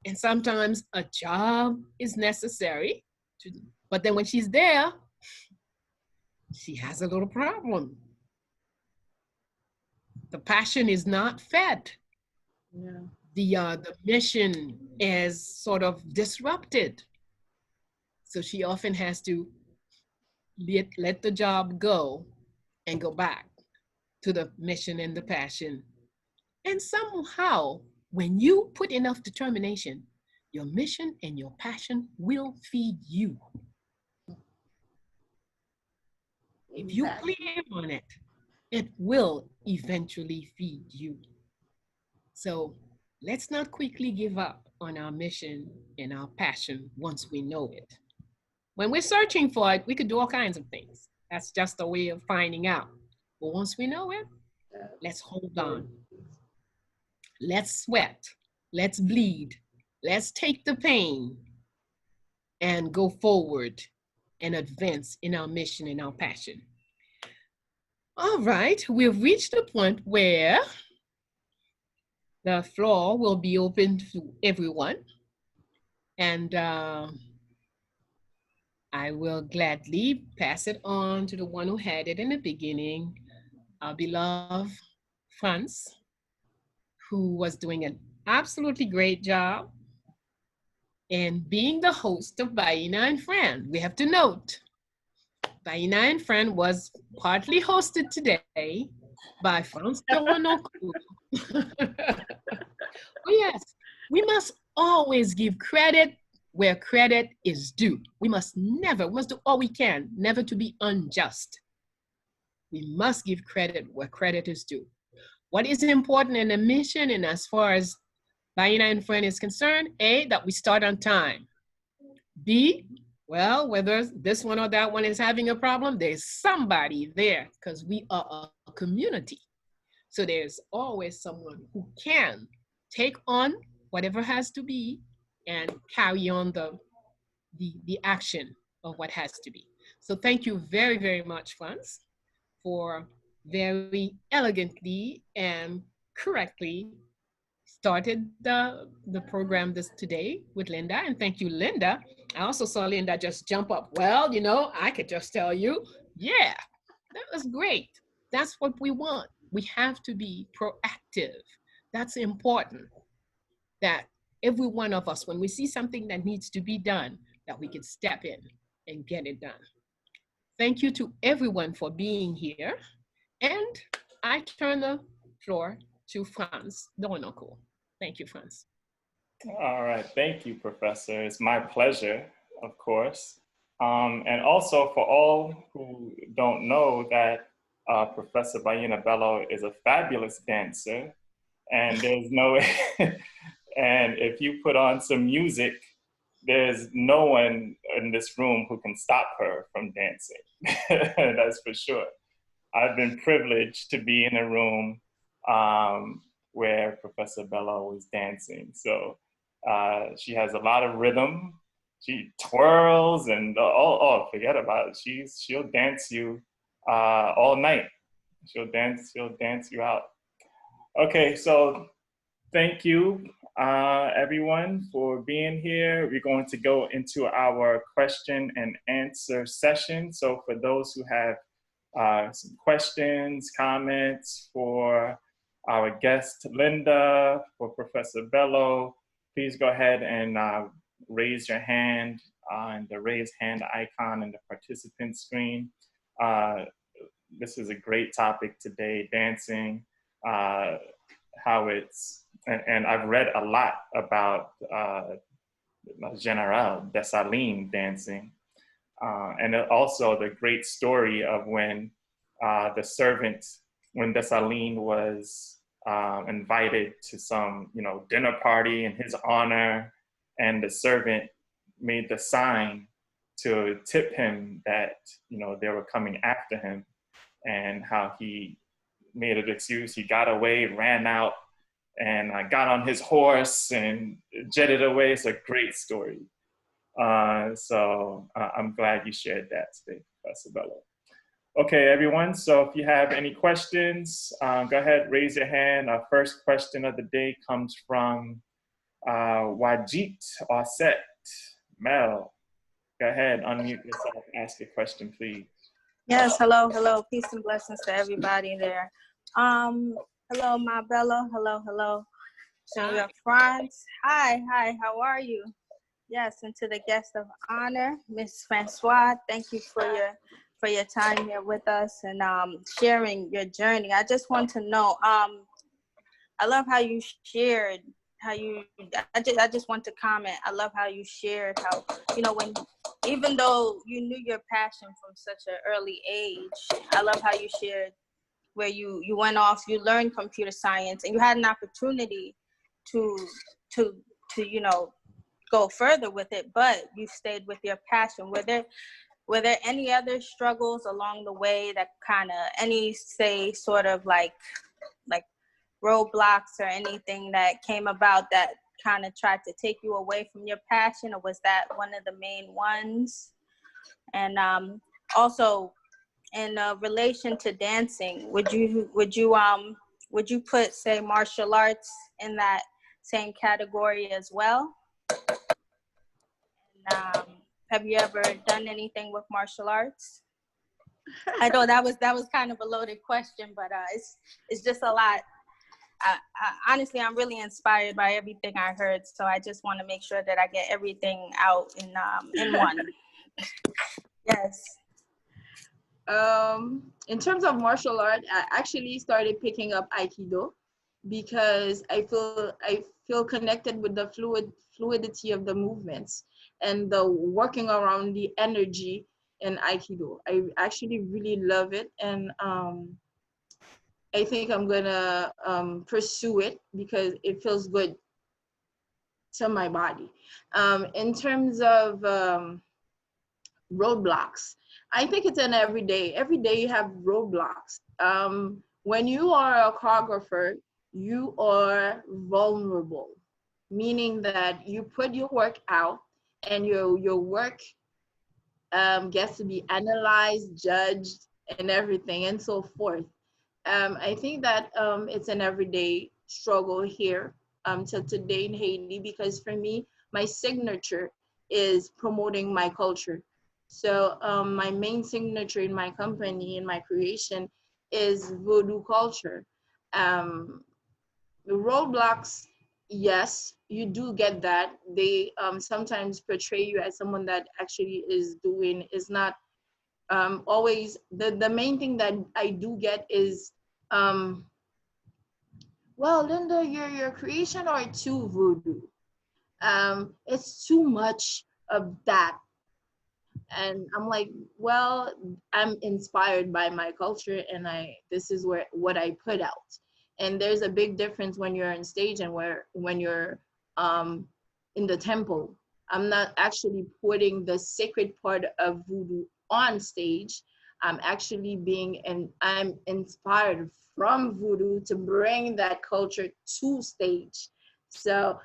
And sometimes a job is necessary. But then when she's there, she has a little problem. The passion is not fed. Yeah. The mission is sort of disrupted. So she often has to let the job go and go back to the mission and the passion. And somehow, when you put enough determination, your mission and your passion will feed you. If you claim on it, it will eventually feed you. So let's not quickly give up on our mission and our passion once we know it. When we're searching for it, we could do all kinds of things. That's just a way of finding out. But once we know it, let's hold on. Let's sweat. Let's bleed. Let's take the pain and go forward and advance in our mission and our passion. All right, we've reached the point where the floor will be open to everyone. And I will gladly pass it on to the one who had it in the beginning, our beloved Franz, who was doing an absolutely great job in being the host of Bayyinah and Friend. We have to note, Bayyinah and Friend was partly hosted today by Franz. Oh yes, we must always give credit where credit is due. We must do all we can, never to be unjust. We must give credit where credit is due. What is important in a mission, and as far as Bayyinah and Friend is concerned, A, that we start on time. B, well, whether this one or that one is having a problem, there's somebody there because we are a community. So there's always someone who can take on whatever has to be and carry on the action of what has to be. So thank you very, very much, Franz, for very elegantly and correctly started the program today with Linda. And thank you, Linda. I also saw Linda just jump up. Well, you know, I could just tell you, yeah, that was great. That's what we want. We have to be proactive. That's important. That every one of us, when we see something that needs to be done, that we can step in and get it done. Thank you to everyone for being here. And I turn the floor to Franz Dornoco. Thank you, Franz. All right, thank you, Professor. It's my pleasure, of course. And also for all who don't know that Professor Bayyinah Bello is a fabulous dancer, and there's no, and if you put on some music, there's no one in this room who can stop her from dancing. That's for sure. I've been privileged to be in a room where Professor Bello was dancing. So she has a lot of rhythm. She twirls and forget about it. She'll dance you all night. She'll dance you out. Okay, so thank you everyone for being here. We're going to go into our question and answer session. So for those who have some questions, comments for our guest Linda, for Professor Bello, please go ahead and raise your hand on the raise hand icon in the participant screen. This is a great topic today, dancing, how it's, and I've read a lot about General Dessalines dancing. And also the great story of when the servant, when Dessalines was invited to some, dinner party in his honor, and the servant made the sign to tip him that, they were coming after him, and how he made an excuse. He got away, ran out, and I got on his horse and jetted away. It's a great story. So I'm glad you shared that today, Professor Bello. Okay, everyone, so if you have any questions, go ahead, raise your hand. Our first question of the day comes from Wajit Osset. Mel, go ahead, unmute yourself, ask a question, please. Yes, hello. Peace and blessings to everybody there. Hello, Ma Bello. Hello. Senor Franz. Hi, how are you? Yes, and to the guest of honor, Miss Francois, thank you for your time here with us and sharing your journey. I just want to know, I love how you shared I just want to comment. I love how you shared how, even though you knew your passion from such an early age, I love how you shared where you went off, you learned computer science, and you had an opportunity to go further with it, but you stayed with your passion. Were there any other struggles along the way that kind of, sort of like roadblocks or anything that came about that kind of tried to take you away from your passion, or was that one of the main ones? And also, in relation to dancing, would you put, say, martial arts in that same category as well? And, have you ever done anything with martial arts? I know that was kind of a loaded question, but it's just a lot. Honestly, I'm really inspired by everything I heard, so I just want to make sure that I get everything out in one. Yes. In terms of martial art, I actually started picking up Aikido because I feel connected with the fluidity of the movements and the working around the energy in Aikido. I actually really love it, and I think I'm gonna pursue it because it feels good to my body. In terms of roadblocks, I think it's an everyday you have roadblocks. When you are a choreographer, you are vulnerable, meaning that you put your work out and your work gets to be analyzed, judged, and everything and so forth. I think that it's an everyday struggle here till today in Haiti, because for me, my signature is promoting my culture. So my main signature in my company, in my creation, is Voodoo culture. The roadblocks, yes, you do get that. They sometimes portray you as someone that actually is not always. The main thing that I do get is, well, Linda, your creation are too voodoo. It's too much of that. And I'm like, well, I'm inspired by my culture, and this is what I put out. And there's a big difference when you're on stage and when you're in the temple. I'm not actually putting the sacred part of voodoo on stage. I'm actually I'm inspired from voodoo to bring that culture to stage. So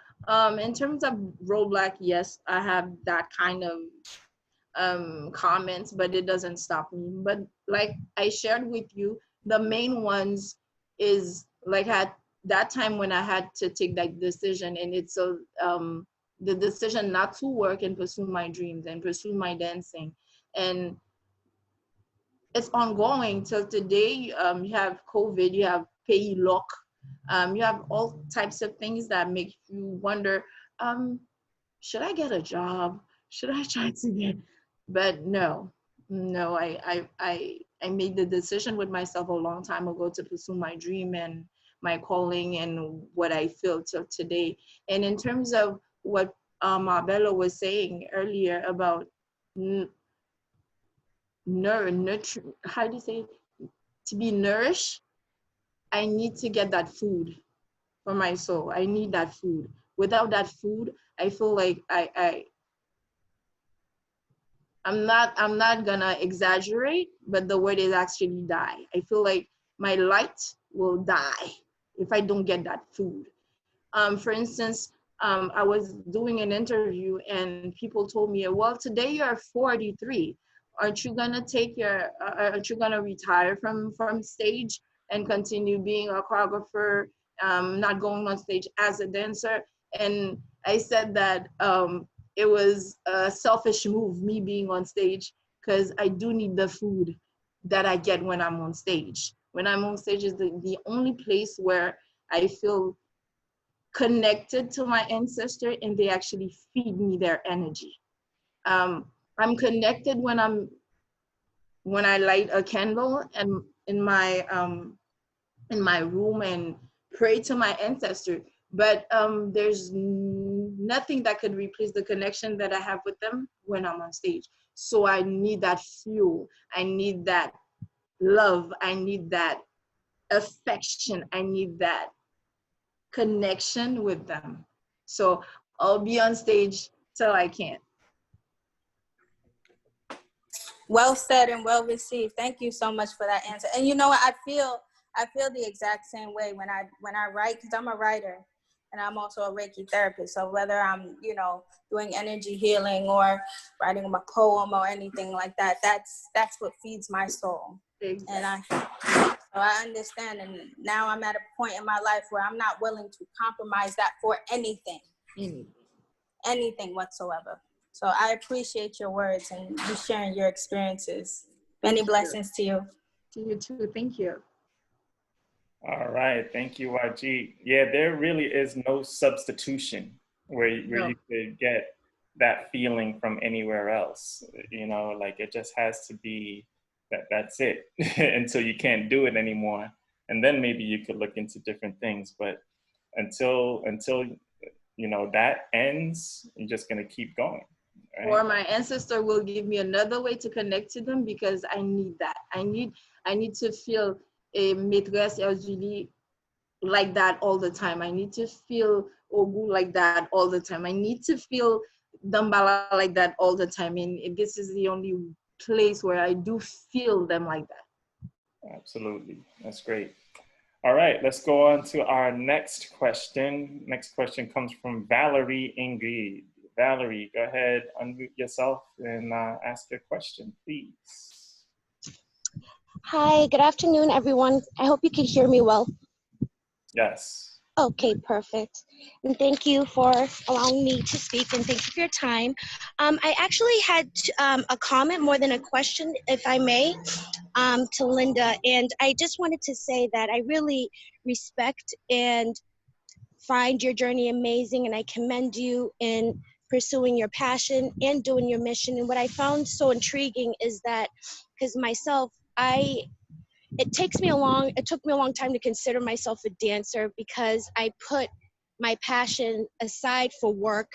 in terms of roadblock, yes, I have that kind of comments, but it doesn't stop me. But like I shared with you, the main ones is like at that time when I had to take that decision, and it's the decision not to work and pursue my dreams and pursue my dancing. And it's ongoing till today. You have COVID, you have pay lock, you have all types of things that make you wonder, should I get a job? Should I try to get? But no, I made the decision with myself a long time ago to pursue my dream and my calling and what I feel till today. And in terms of what Bello was saying earlier about nurture, how do you say, to be nourished? I need to get that food for my soul. I need that food. Without that food, I feel like I'm not gonna exaggerate, but the word is actually die. I feel like my light will die if I don't get that food. For instance, I was doing an interview and people told me, well, today you're 43. Aren't you gonna aren't you gonna retire from stage and continue being a choreographer, not going on stage as a dancer? And I said that it was a selfish move, me being on stage, because I do need the food that I get when I'm on stage. When I'm on stage is the only place where I feel connected to my ancestor and they actually feed me their energy. I'm connected when I light a candle and in my room and pray to my ancestor. But there's nothing that could replace the connection that I have with them when I'm on stage. So I need that fuel. I need that love. I need that affection. I need that connection with them. So I'll be on stage till I can't. Well said and well received. Thank you so much for that answer. And you know what? I feel the exact same way when I write, because I'm a writer and I'm also a Reiki therapist. So whether I'm, doing energy healing or writing a poem or anything like that, that's what feeds my soul. Exactly. And so I understand. And now I'm at a point in my life where I'm not willing to compromise that for anything, anything whatsoever. So I appreciate your words and you sharing your experiences. Many blessings to you. To you too. Thank you. All right. Thank you, YG. Yeah, there really is no substitution where you could get that feeling from anywhere else. Like it just has to be that's it until you can't do it anymore. And then maybe you could look into different things. But until that ends, you're just going to keep going. Right? Or my ancestor will give me another way to connect to them because I need that. I need to feel a maîtresse Julie like that all the time. I need to feel Ogu like that all the time. I need to feel Dambala like that all the time. And this is the only place where I do feel them like that. Absolutely. That's great. All right, let's go on to our next question. Next question comes from Valerie Ingrid. Valerie, go ahead, unmute yourself and ask your question, please. Hi, good afternoon, everyone. I hope you can hear me well. Yes. Okay, perfect. And thank you for allowing me to speak and thank you for your time. I actually had a comment more than a question, if I may, to Linda. And I just wanted to say that I really respect and find your journey amazing, and I commend you in pursuing your passion and doing your mission. And what I found so intriguing is that, because myself, it took me a long time to consider myself a dancer because I put my passion aside for work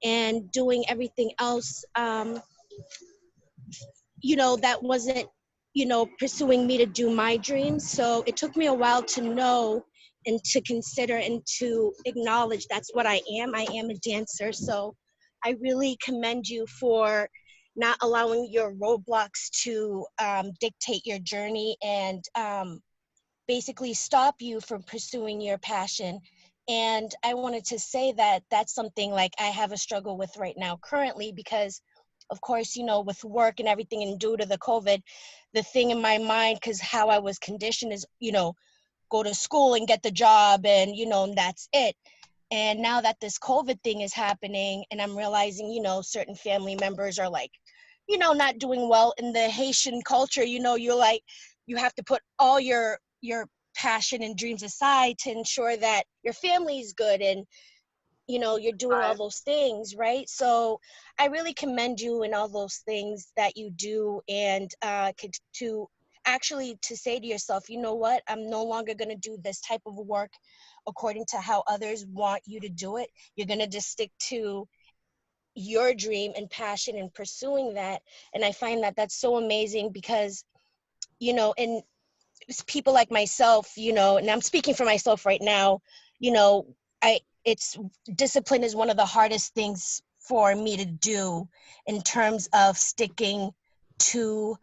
and doing everything else, that wasn't, pursuing me to do my dreams. So it took me a while to know and to consider and to acknowledge that's what I am. I am a dancer. So I really commend you for not allowing your roadblocks to dictate your journey and basically stop you from pursuing your passion. And I wanted to say that that's something like I have a struggle with right now currently because of course, with work and everything and due to the COVID, the thing in my mind, because how I was conditioned is, go to school and get the job and, and that's it. And now that this COVID thing is happening and I'm realizing, certain family members are like, not doing well in the Haitian culture, you're like, you have to put all your passion and dreams aside to ensure that your family is good and, you're doing all those things, right? So I really commend you in all those things that you do and to actually to say to yourself, you know what, I'm no longer going to do this type of work according to how others want you to do it. You're going to just stick to your dream and passion and pursuing that. And I find that that's so amazing because, and people like myself, you know, and I'm speaking for myself right now, you know, it's discipline is one of the hardest things for me to do in terms of sticking to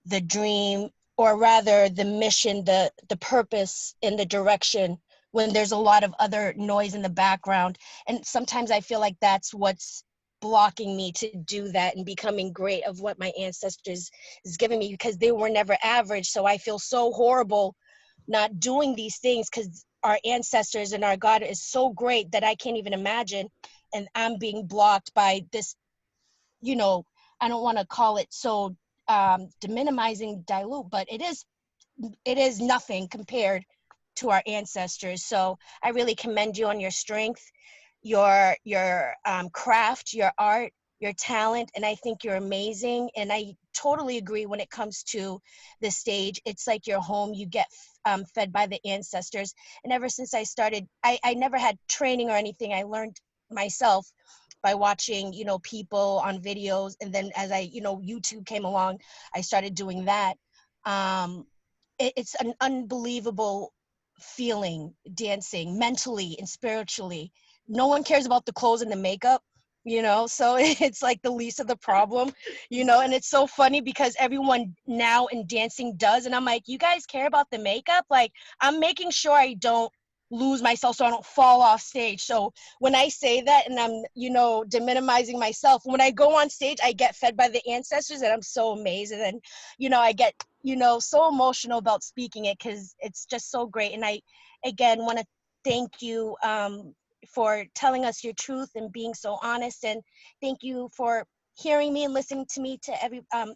the dream, or rather the mission, the purpose and the direction, when there's a lot of other noise in the background. And sometimes I feel like that's what's blocking me to do that and becoming great of what my ancestors is giving me, because they were never average. So I feel so horrible not doing these things, because our ancestors and our God is so great that I can't even imagine. And I'm being blocked by this, you know, I don't want to call it so deminimizing, dilute, but it is nothing compared to our ancestors. So I really commend you on your strength, your craft, your art, your talent, and I think you're amazing. And I totally agree when it comes to the stage. It's like your home. You get fed by the ancestors. And ever since I started, I never had training or anything. I learned myself by watching, you know, people on videos. And then as I, you know, YouTube came along, I started doing that. It's an unbelievable feeling, dancing mentally and spiritually. No one cares about the clothes and the makeup, you know, so it's like the least of the problem, you know. And it's so funny because everyone now in dancing does, and I'm like, you guys care about the makeup? Like, I'm making sure I don't lose myself so I don't fall off stage. So when I say that, and I'm, you know, deminimizing myself, when I go on stage, I get fed by the ancestors, and I'm so amazed. And then, you know, I get, you know, so emotional about speaking it because it's just so great. And I, again, want to thank you for telling us your truth and being so honest. And thank you for hearing me and listening to me, to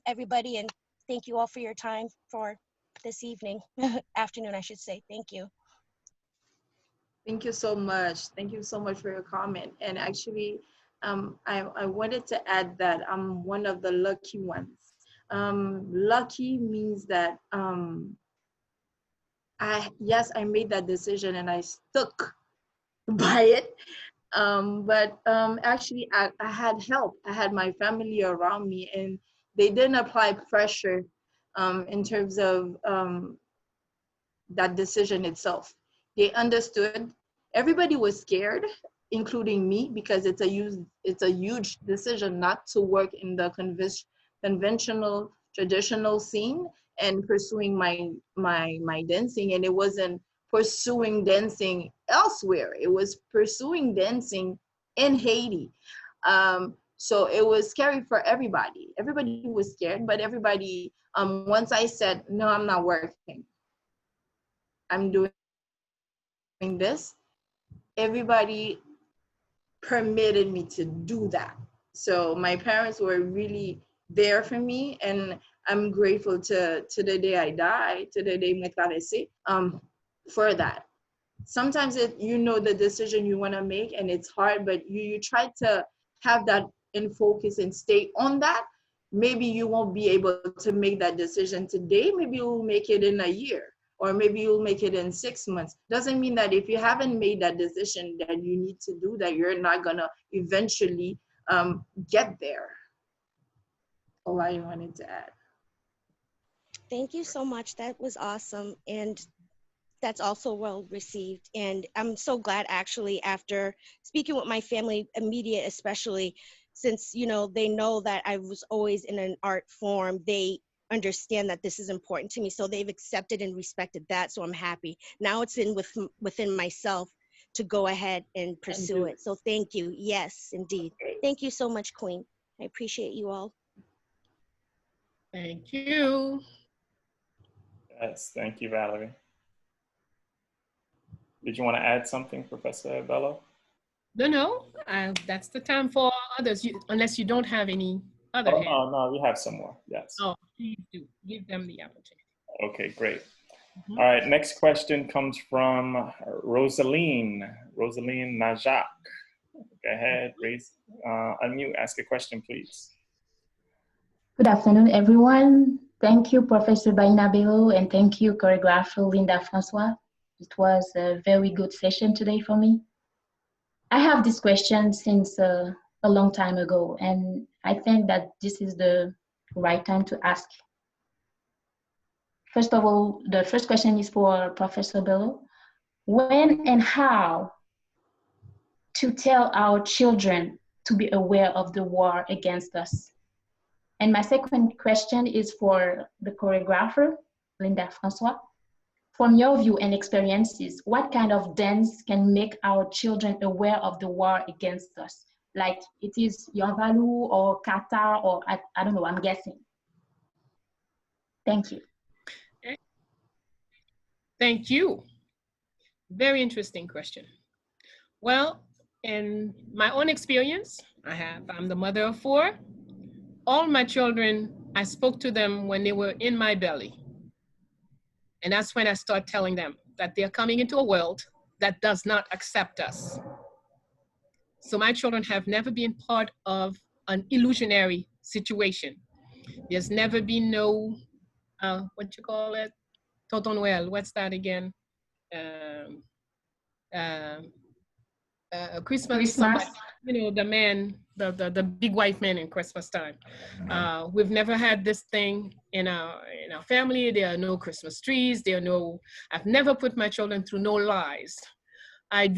everybody. And thank you all for your time for this evening, afternoon, I should say. Thank you. Thank you so much. Thank you so much for your comment. And actually, I wanted to add that I'm one of the lucky ones. Lucky means that yes, I made that decision and I stuck by it. Actually, I had help. I had my family around me, and they didn't apply pressure in terms of that decision itself. They understood. Everybody was scared, including me, because it's a huge decision not to work in the conventional traditional scene and pursuing my dancing. And it wasn't pursuing dancing elsewhere. It was pursuing dancing in Haiti. So it was scary for everybody. Everybody was scared, but everybody, once I said, no, I'm not working, I'm doing this, everybody permitted me to do that. So my parents were really there for me, and I'm grateful to the day I die, to the day me traverse, for that. Sometimes you know the decision you want to make and it's hard, but you try to have that in focus and stay on that. Maybe you won't be able to make that decision today. Maybe you'll make it in a year, or maybe you'll make it in 6 months. Doesn't mean that if you haven't made that decision that you need to do that, you're not gonna eventually get there. All I wanted to add. Thank you so much. That was awesome. And that's also well received. And I'm so glad, actually, after speaking with my family, immediate especially, since, you know, they know that I was always in an art form, they understand that this is important to me. So they've accepted and respected that. So I'm happy. Now it's within myself to go ahead and pursue it. So thank you. Yes, indeed. Thank you so much, Queen. I appreciate you all. Thank you. Yes, thank you, Valerie. Did you want to add something, Professor Bello? No, that's the time for others, unless you don't have any other hands. No, we have some more, yes. Oh, please do. Give them the opportunity. Okay, great. All right, next question comes from Rosaline Najak. Go ahead, raise, unmute, ask a question, please. Good afternoon, everyone. Thank you, Professor Bayyinah Bello, and thank you, choreographer Linda Francois. It was a very good session today for me. I have this question since a long time ago, and I think that this is the right time to ask. First of all, the first question is for Professor Bello. When and how to tell our children to be aware of the war against us? And my second question is for the choreographer, Linda Francois. From your view and experiences, what kind of dance can make our children aware of the war against us? Like it is Yonvalu or Qatar or I don't know, I'm guessing. Thank you. Thank you. Very interesting question. Well, in my own experience, I'm the mother of 4. All my children, I spoke to them when they were in my belly. And that's when I start telling them that they're coming into a world that does not accept us. So my children have never been part of an illusionary situation. There's never been no, what you call it? Tonton Noel, what's that again? Christmas. Somebody, you know, the man, the big white man in Christmas time. We've never had this thing in our family. There are no Christmas trees. I've never put my children through no lies. I've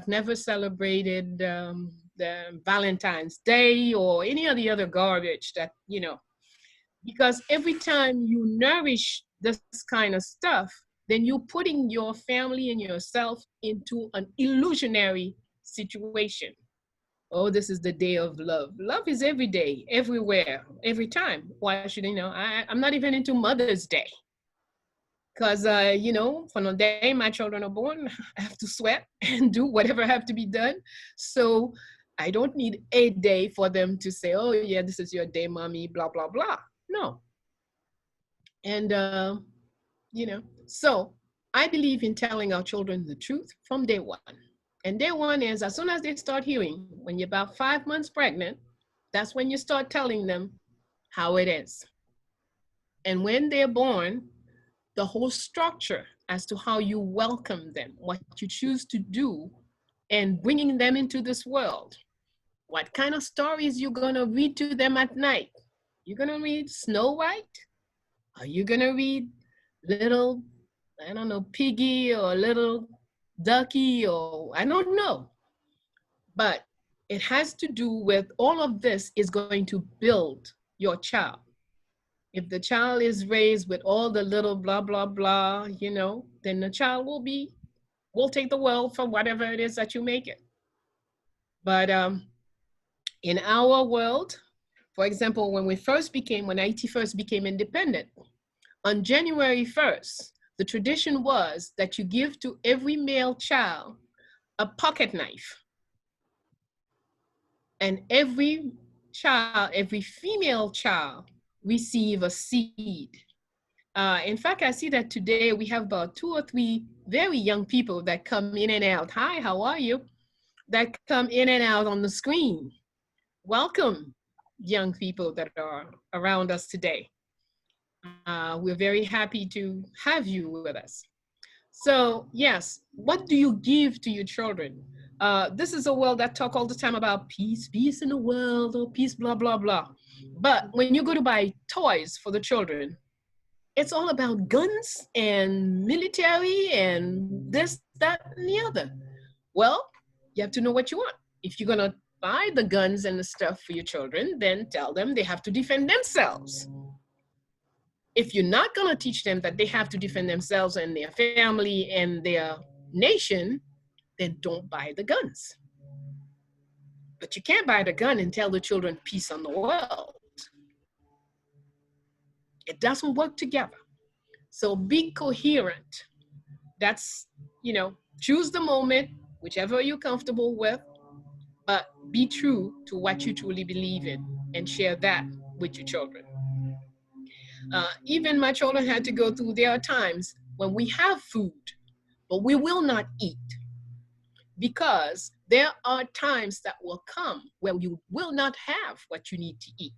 never celebrated the Valentine's Day or any of the other garbage that, you know, because every time you nourish this kind of stuff, then you're putting your family and yourself into an illusionary situation. Oh, this is the day of love. Love is every day, everywhere, every time. Why should you know? I'm not even into Mother's Day. Because, you know, from the day my children are born, I have to sweat and do whatever have to be done. So I don't need a day for them to say, oh, yeah, this is your day, mommy, blah, blah, blah. No. And, you know, so I believe in telling our children the truth from day one. And day one is as soon as they start hearing, when you're about 5 months pregnant, that's when you start telling them how it is. And when they're born, the whole structure as to how you welcome them, what you choose to do, and bringing them into this world. What kind of stories you're gonna read to them at night? You're gonna read Snow White? Are you gonna read little, I don't know, Piggy or little Ducky or I don't know. But it has to do with all of this is going to build your child. If the child is raised with all the little blah, blah, blah, you know, then the child will take the world for whatever it is that you make it. But in our world, for example, when Haiti first became independent, on January 1st, the tradition was that you give to every male child a pocket knife. And every female child receive a seed. In fact, I see that today we have about 2 or 3 very young people that come in and out. Hi, how are you? That come in and out on the screen. Welcome, young people that are around us today. We're very happy to have you with us. So yes, what do you give to your children? This is a world that talk all the time about peace, peace in the world, or peace, blah, blah, blah. But when you go to buy toys for the children, it's all about guns and military and this, that, and the other. Well, you have to know what you want. If you're gonna buy the guns and the stuff for your children, then tell them they have to defend themselves. If you're not gonna teach them that they have to defend themselves and their family and their nation, then don't buy the guns. But you can't buy the gun and tell the children peace on the world. It doesn't work together. So be coherent. That's, you know, choose the moment, whichever you're comfortable with, but be true to what you truly believe in and share that with your children. Even my children had to go through, there are times when we have food, but we will not eat. Because there are times that will come where you will not have what you need to eat.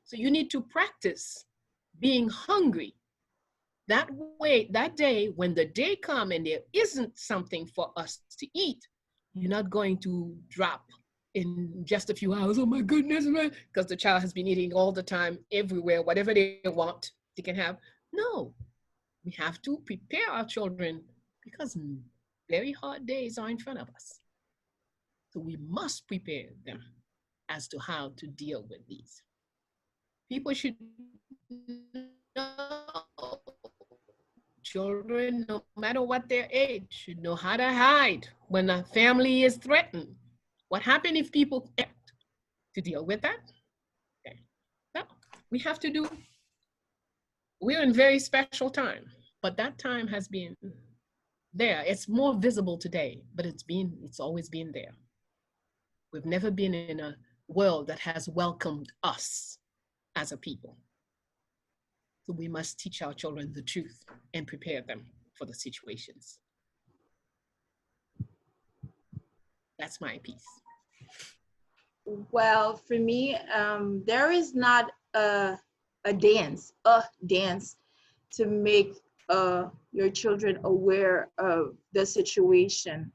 So you need to practice being hungry. That way, that day, when the day comes and there isn't something for us to eat, you're not going to drop in just a few hours, oh my goodness, because the child has been eating all the time, everywhere, whatever they want, they can have. No, We have to prepare our children because very hard days are in front of us. So we must prepare them as to how to deal with these. People should know, children, no matter what their age, should know how to hide when a family is threatened. What happens if people act to deal with that? Okay. So we have to do, we're in very special time, but that time has been there. It's more visible today, but it's always been there. We've never been in a world that has welcomed us as a people. So we must teach our children the truth and prepare them for the situations. That's my piece. Well, for me, there is not a dance to make your children aware of the situation.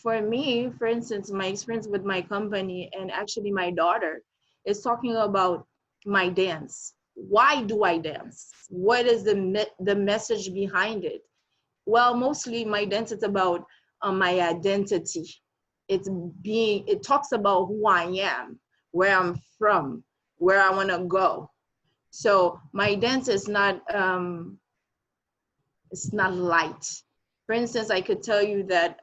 For me, for instance, my experience with my company and actually my daughter is talking about my dance. Why do I dance? What is the message behind it? Well, mostly my dance is about my identity. It talks about who I am, where I'm from, where I want to go. So my dance is not it's not light. For instance, I could tell you that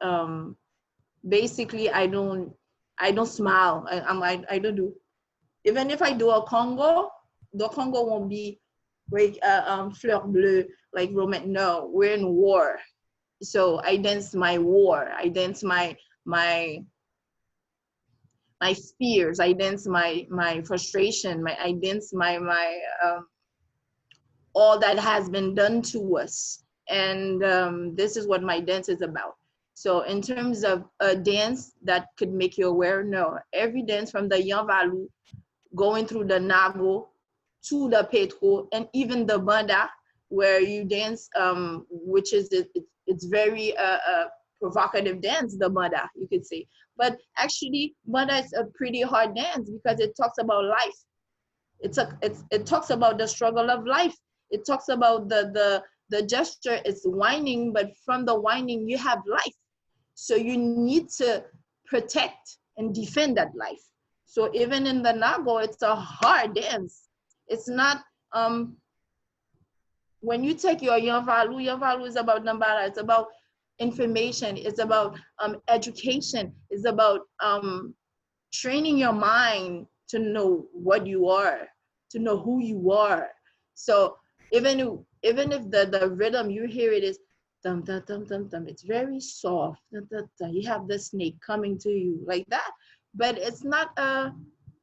basically I don't smile. I don't do, even if I do a Congo, the Congo won't be like fleur bleu, like romantic. No, we're in war. So I dance my war. I dance my fears. I dance my frustration. I dance my all that has been done to us. And this is what my dance is about. So in terms of a dance that could make you aware, no, every dance from the Yanvalu, going through the Nago, to the Petro, and even the Banda, where you dance, which is, it's very provocative dance, the Banda, you could say. But actually, Banda is a pretty hard dance because it talks about life. It talks about the struggle of life. It talks about the gesture, it's whining, but from the whining, you have life. So you need to protect and defend that life. So even in the Nago, it's a hard dance. It's not, when you take your Yanvalu is about Nambara, it's about information, it's about education, it's about training your mind to know what you are, to know who you are. So even if the rhythm you hear it is dum dum dum dum dum, it's very soft. Dum, dum, dum. You have the snake coming to you like that, but it's not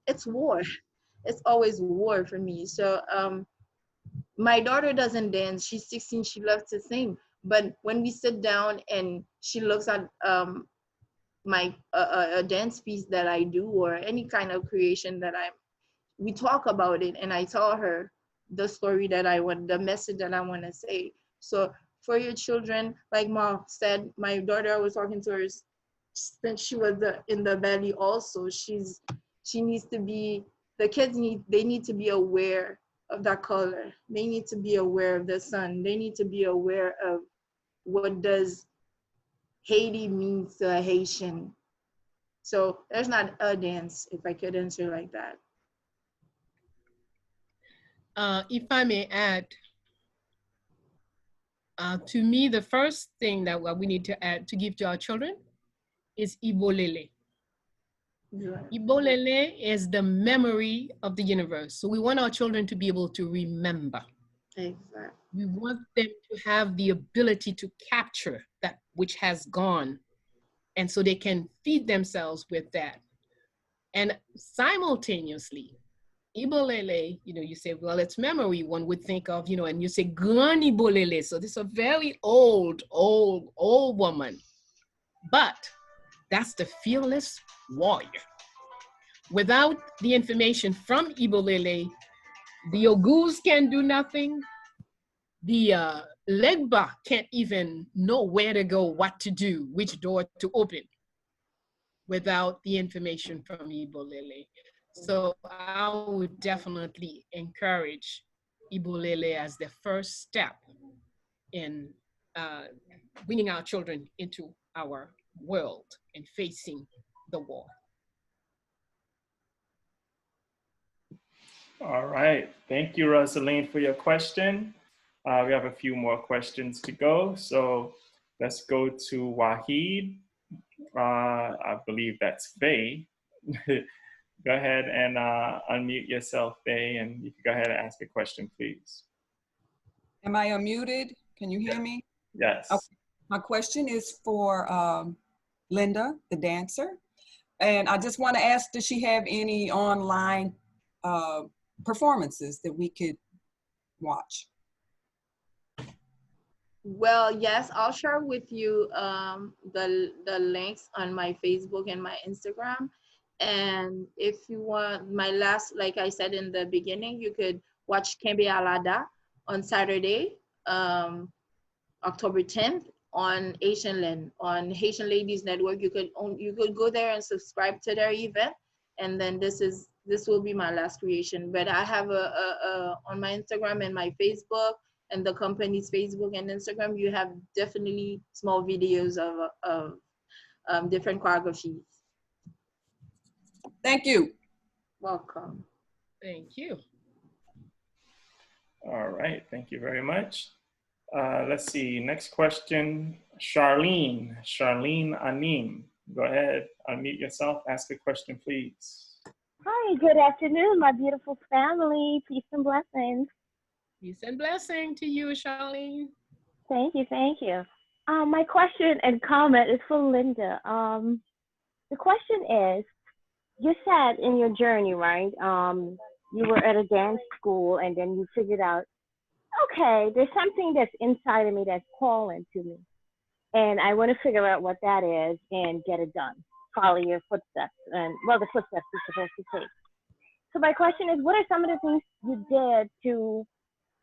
it's war. It's always war for me. So my daughter doesn't dance. She's 16. She loves to sing. But when we sit down and she looks at my a dance piece that I do or any kind of creation that we talk about it, and I tell her the story that I want, the message that I want to say. So for your children, like Ma said, my daughter, I was talking to her since she was in the belly also. She needs to be, the kids need to be aware of that color. They need to be aware of the sun. They need to be aware of what does Haiti means to a Haitian. So there's not a dance, if I could answer like that. If I may add, to me, the first thing that we need to add to give to our children is Ibolele. Yeah. Ibolele is the memory of the universe. So we want our children to be able to remember. Exactly. We want them to have the ability to capture that which has gone, and so they can feed themselves with that. And simultaneously, Ibolele, you say, well, it's memory. One would think of, and you say, Grand Ibolele. So this is a very old woman. But that's the fearless warrior. Without the information from Ibolele, the Ogus can do nothing. The Legba can't even know where to go, what to do, which door to open without the information from Ibolele. So I would definitely encourage Ibolele as the first step in bringing our children into our world and facing the war. All right. Thank you, Rosaline, for your question. We have a few more questions to go. So let's go to Wahid. I believe that's Faye. Go ahead and unmute yourself, Faye, and you can go ahead and ask a question, please. Am I unmuted? Can you hear me? Yes. Okay. My question is for Linda, the dancer. And I just want to ask, does she have any online performances that we could watch? Well, yes, I'll share with you the links on my Facebook and my Instagram. And if you want my last, like I said in the beginning, you could watch Kembe Alada on Saturday, October 10th on Haitian Land, on Haitian Ladies Network. You could go there and subscribe to their event. And then this will be my last creation. But I have on my Instagram and my Facebook and the company's Facebook and Instagram, you have definitely small videos of different choreographies. Thank you. Welcome. Thank you. All right, thank you very much. Let's see, next question, Charlene Anim. Go ahead, unmute yourself, ask a question, please. Hi, good afternoon, my beautiful family. Peace and blessings. Peace and blessing to you, Charlene. Thank you, thank you. My question and comment is for Linda. The question is, you said in your journey, right? You were at a dance school and then you figured out, okay, there's something that's inside of me that's calling to me. And I want to figure out what that is and get it done. Follow your footsteps and, well, the footsteps you're supposed to take. So my question is, what are some of the things you did to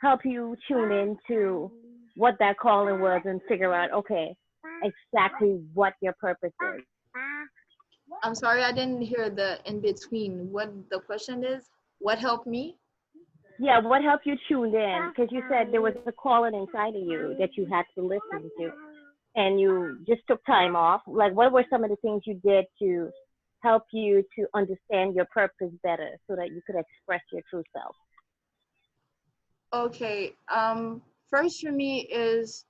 help you tune into what that calling was and figure out, okay, exactly what your purpose is? I'm sorry, I didn't hear the in between. What the question is? What helped me? Yeah, what helped you tune in? Because you said there was a calling inside of you that you had to listen to, and you just took time off. Like, what were some of the things you did to help you to understand your purpose better so that you could express your true self? Okay, first for me is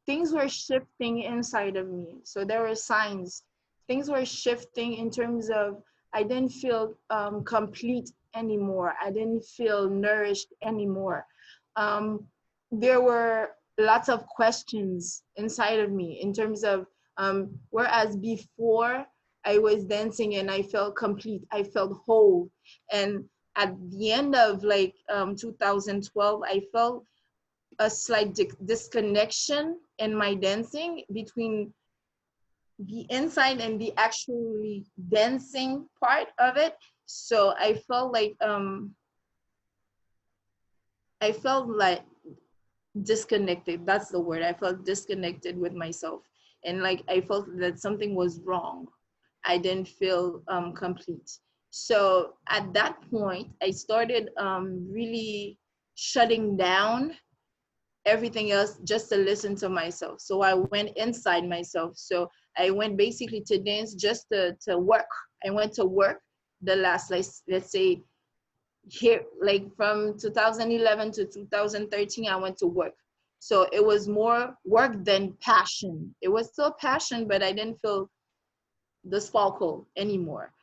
things were shifting inside of me. So there were signs. Things were shifting in terms of I didn't feel complete anymore. I didn't feel nourished anymore. There were lots of questions inside of me in terms of, whereas before I was dancing and I felt complete, I felt whole. And at the end of 2012, I felt a slight disconnection in my dancing between the inside and the actually dancing part of it. So I felt like disconnected. That's the word. I felt disconnected with myself, and like I felt that something was wrong. I didn't feel complete. So at that point, I started really shutting down everything else just to listen to myself. So I went inside myself. So I went basically to dance just to work. I went to work the last, let's say, here, like from 2011 to 2013, I went to work. So it was more work than passion. It was still passion, but I didn't feel the sparkle anymore.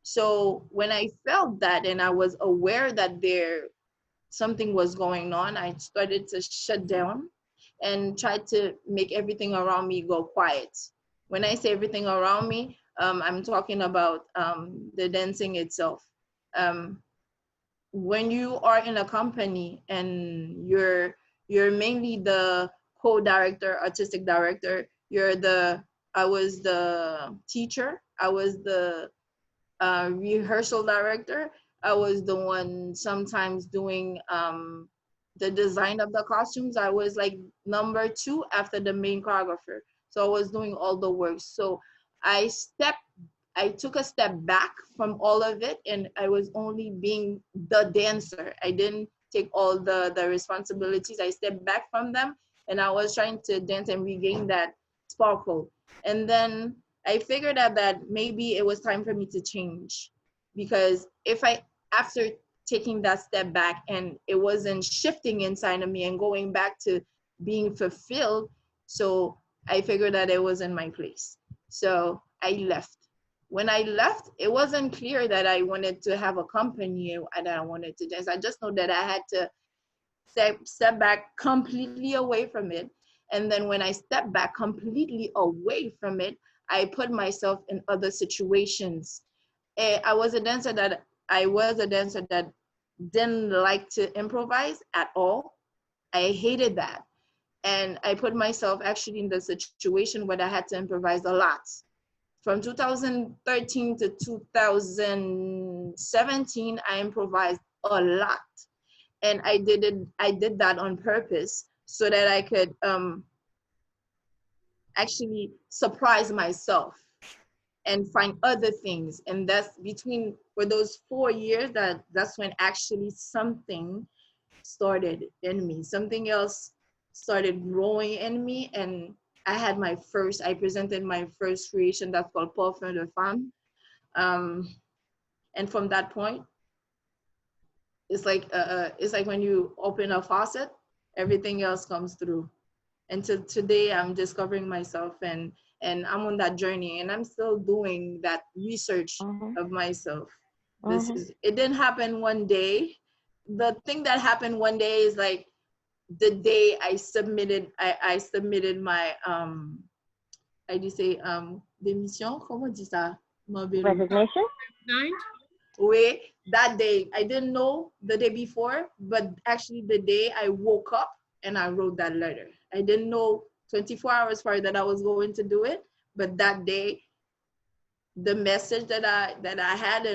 So when I felt that and I was aware that something was going on, I started to shut down and try to make everything around me go quiet. When I say everything around me, I'm talking about the dancing itself. When you are in a company and you're mainly the co-director, artistic director, I was the teacher, I was the rehearsal director, I was the one sometimes doing the design of the costumes. I was like number 2 after the main choreographer. So I was doing all the work. So I took a step back from all of it and I was only being the dancer. I didn't take all the responsibilities. I stepped back from them, and I was trying to dance and regain that sparkle. And then I figured out that maybe it was time for me to change, because after taking that step back and it wasn't shifting inside of me and going back to being fulfilled, so I figured that it wasn't my place. So I left. When I left, it wasn't clear that I wanted to have a company and that I wanted to dance. I just know that I had to step back completely away from it. And then when I stepped back completely away from it, I put myself in other situations. I was a dancer that didn't like to improvise at all. I hated that. And I put myself actually in the situation where I had to improvise a lot. From 2013 to 2017, I improvised a lot. And I did that on purpose so that I could actually surprise myself and find other things. And that's for those 4 years, that's when actually something started in me. Something else started growing in me, and I presented my first creation that's called Parfum de Femme. And from that point, it's like when you open a faucet, everything else comes through. And today I'm discovering myself, and I'm on that journey, and I'm still doing that research of myself. It didn't happen one day. The thing that happened one day is like the day I submitted my I do say démission, comment on dit ça? Resignation? Wait, that day, I didn't know the day before, but actually the day I woke up and I wrote that letter. I didn't know 24 hours prior that I was going to do it, but that day, the message that I had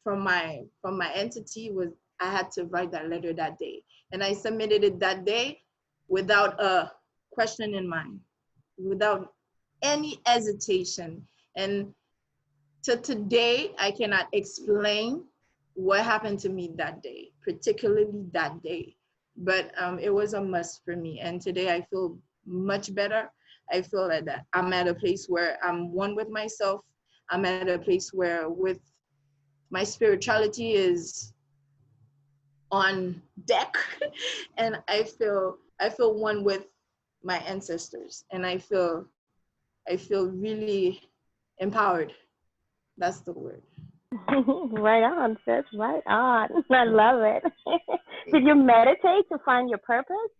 from my entity was I had to write that letter that day. And I submitted it that day without a question in mind, without any hesitation. And to today, I cannot explain what happened to me that day, particularly that day. But it was a must for me. And today I feel much better. I feel that I'm at a place where I'm one with myself. I'm at a place where with my spirituality is on deck, and I feel one with my ancestors, and I feel really empowered. That's the word. Right on, sis. Right on. I love it. Did you meditate to find your purpose?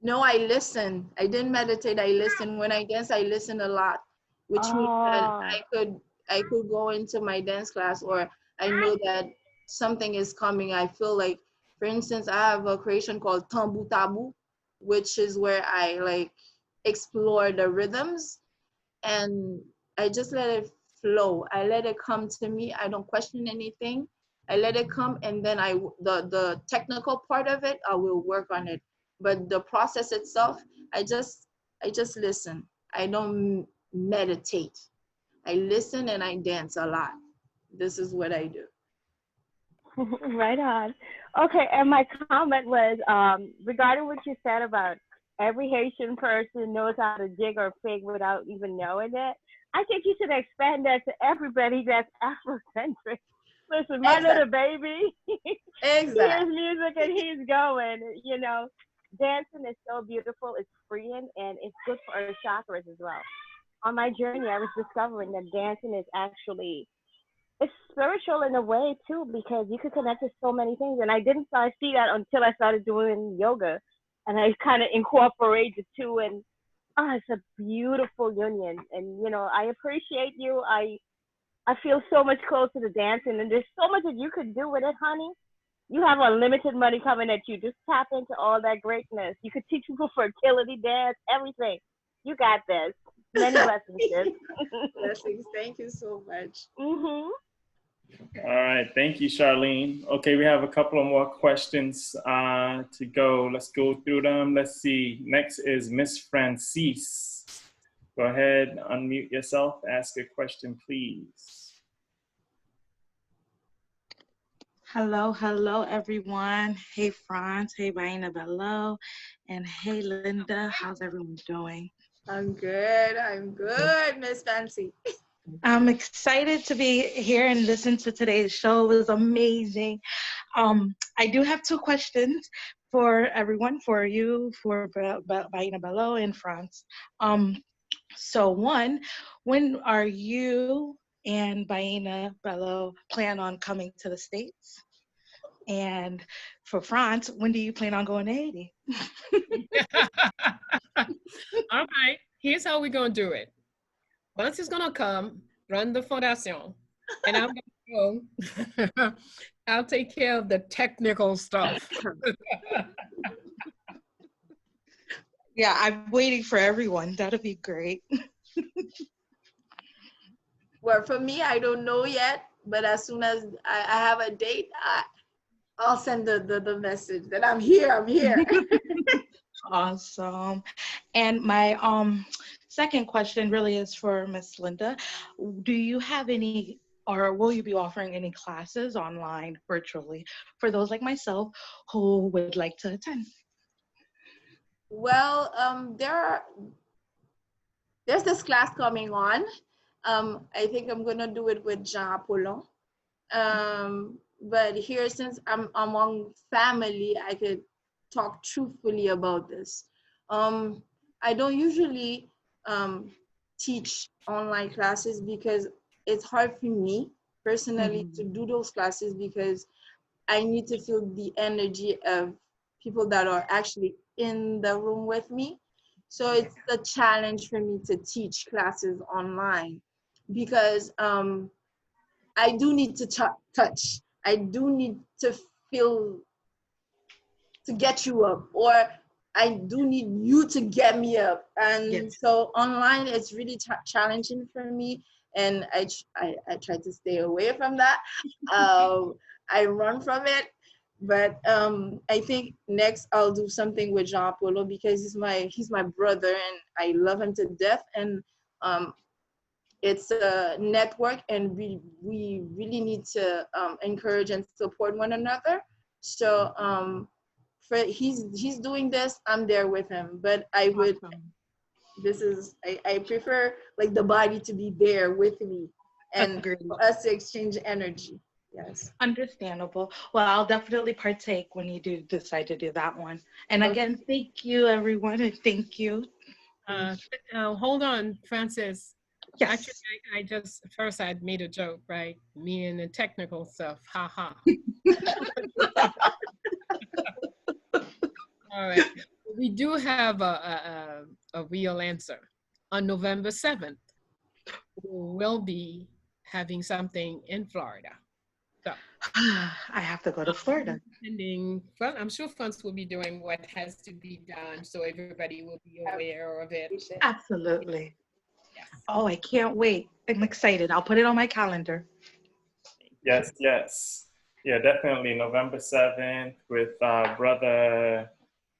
No, I listen. I didn't meditate. I listen. When I dance, I listen a lot, which means that I could go into my dance class, or I know that something is coming. I feel like, for instance, I have a creation called Tambu Tabu, which is where I like explore the rhythms, and I just let it flow. I let it come to me. I don't question anything. I let it come, and then the technical part of it, I will work on it. But the process itself, I just listen. I don't meditate. I listen and I dance a lot. This is what I do. Right on. Okay, and my comment was regarding what you said about every Haitian person knows how to jig or fig without even knowing it. I think you should expand that to everybody that's Afrocentric. Listen, my little baby, exactly. He hears music and he's going. You know, dancing is so beautiful. It's freeing and it's good for our chakras as well. On my journey, I was discovering that dancing is actually, it's spiritual in a way too, because you can connect to so many things. And I didn't start see that until I started doing yoga, and I kind of incorporate the two, and it's a beautiful union. And you know, I appreciate you. I feel so much closer to dancing, and there's so much that you could do with it, honey. You have unlimited money coming at you. Just tap into all that greatness. You could teach people fertility dance, everything. You got this. Many blessings, sis. Blessings. Thank you so much. Mm-hmm. All right, thank you, Charlene. Okay, we have a couple of more questions to go. Let's go through them. Let's see. Next is Miss Francis. Go ahead, unmute yourself, ask a question, please. Hello, everyone. Hey, Franz. Hey, Bayyinah Bello. And hey, Linda. How's everyone doing? I'm good, Miss Fancy. I'm excited to be here and listen to today's show. It was amazing. I do have two questions for everyone, for you, for Bayyinah Bello and Franz. So one, when are you and Bayyinah Bello plan on coming to the States? And for Franz, when do you plan on going to Haiti? All right, here's how we're gonna do it. Franz is gonna come, run the fondation, and I'm gonna go. I'll take care of the technical stuff. Yeah, I'm waiting for everyone. That'll be great. Well, for me, I don't know yet, but as soon as I have a date, I'll send the message that I'm here. Awesome. And my second question really is for Miss Linda. Do you have any, or will you be offering any classes online, virtually, for those like myself who would like to attend? Well, there's this class coming on. I think I'm gonna do it with Jean Apollon. But here, since I'm among family, I could talk truthfully about this. I don't usually teach online classes because it's hard for me personally to do those classes because I need to feel the energy of people that are actually in the room with me. So it's a challenge for me to teach classes online because I do need to touch. I do need to feel, to get you up, or I do need you to get me up. And so online, it's really challenging for me. And I try to stay away from that. I run from it. But I think next I'll do something with Jean Polo because he's my brother and I love him to death. And it's a network and we really need to encourage and support one another. So he's doing this, I'm there with him. But I would, I prefer like the body to be there with me and for us to exchange energy. Yes. Understandable. Well, I'll definitely partake when you do decide to do that one. And again, thank you, everyone, and thank you. Hold on, Francis. Yes. Actually, I just, first I made a joke, right? Me and the technical stuff, ha ha. All right, we do have a real answer. On November 7th, we'll be having something in Florida. So I have to go to Florida. Well, I'm sure Franz will be doing what has to be done so everybody will be aware of it. Absolutely. Yes. Oh, I can't wait. I'm excited. I'll put it on my calendar. Yes. Yeah, definitely November 7th with brother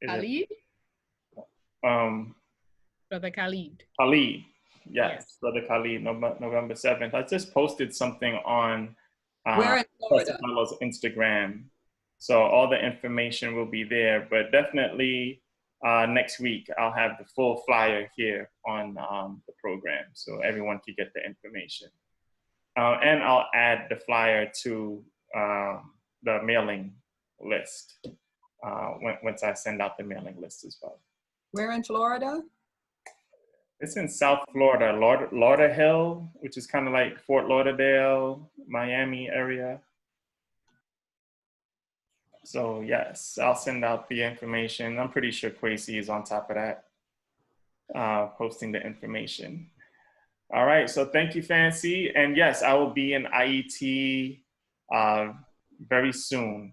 Khalid? Brother Khalid. Khalid. Yes, Brother Khalid, November 7th. I just posted something on Bello's Instagram. So all the information will be there, but definitely next week I'll have the full flyer here on the program so everyone can get the information. And I'll add the flyer to the mailing list once I send out the mailing list as well. Where in Florida? It's in South Florida, Lauderhill, which is kind of like Fort Lauderdale, Miami area. So yes, I'll send out the information. I'm pretty sure Kwesi is on top of that, posting the information. All right, so thank you, Fancy. And yes, I will be in IET very soon.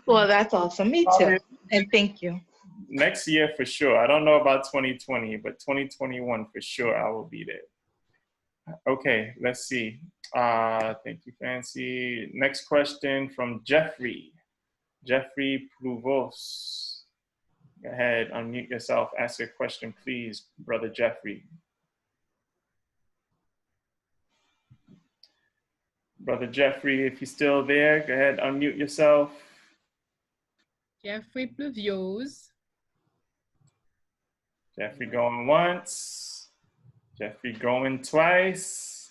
Well, that's awesome. Me too. And thank you. Next year for sure. I don't know about 2020, but 2021 for sure I will be there. Okay, let's see. Thank you, Fancy. Next question from Jeffrey. Jeffrey Pluvos. Go ahead, unmute yourself. Ask your question, please, Brother Jeffrey. Brother Jeffrey, if you're still there, go ahead, unmute yourself. Jeffrey Pluviose. Jeffrey going once. Jeffrey going twice.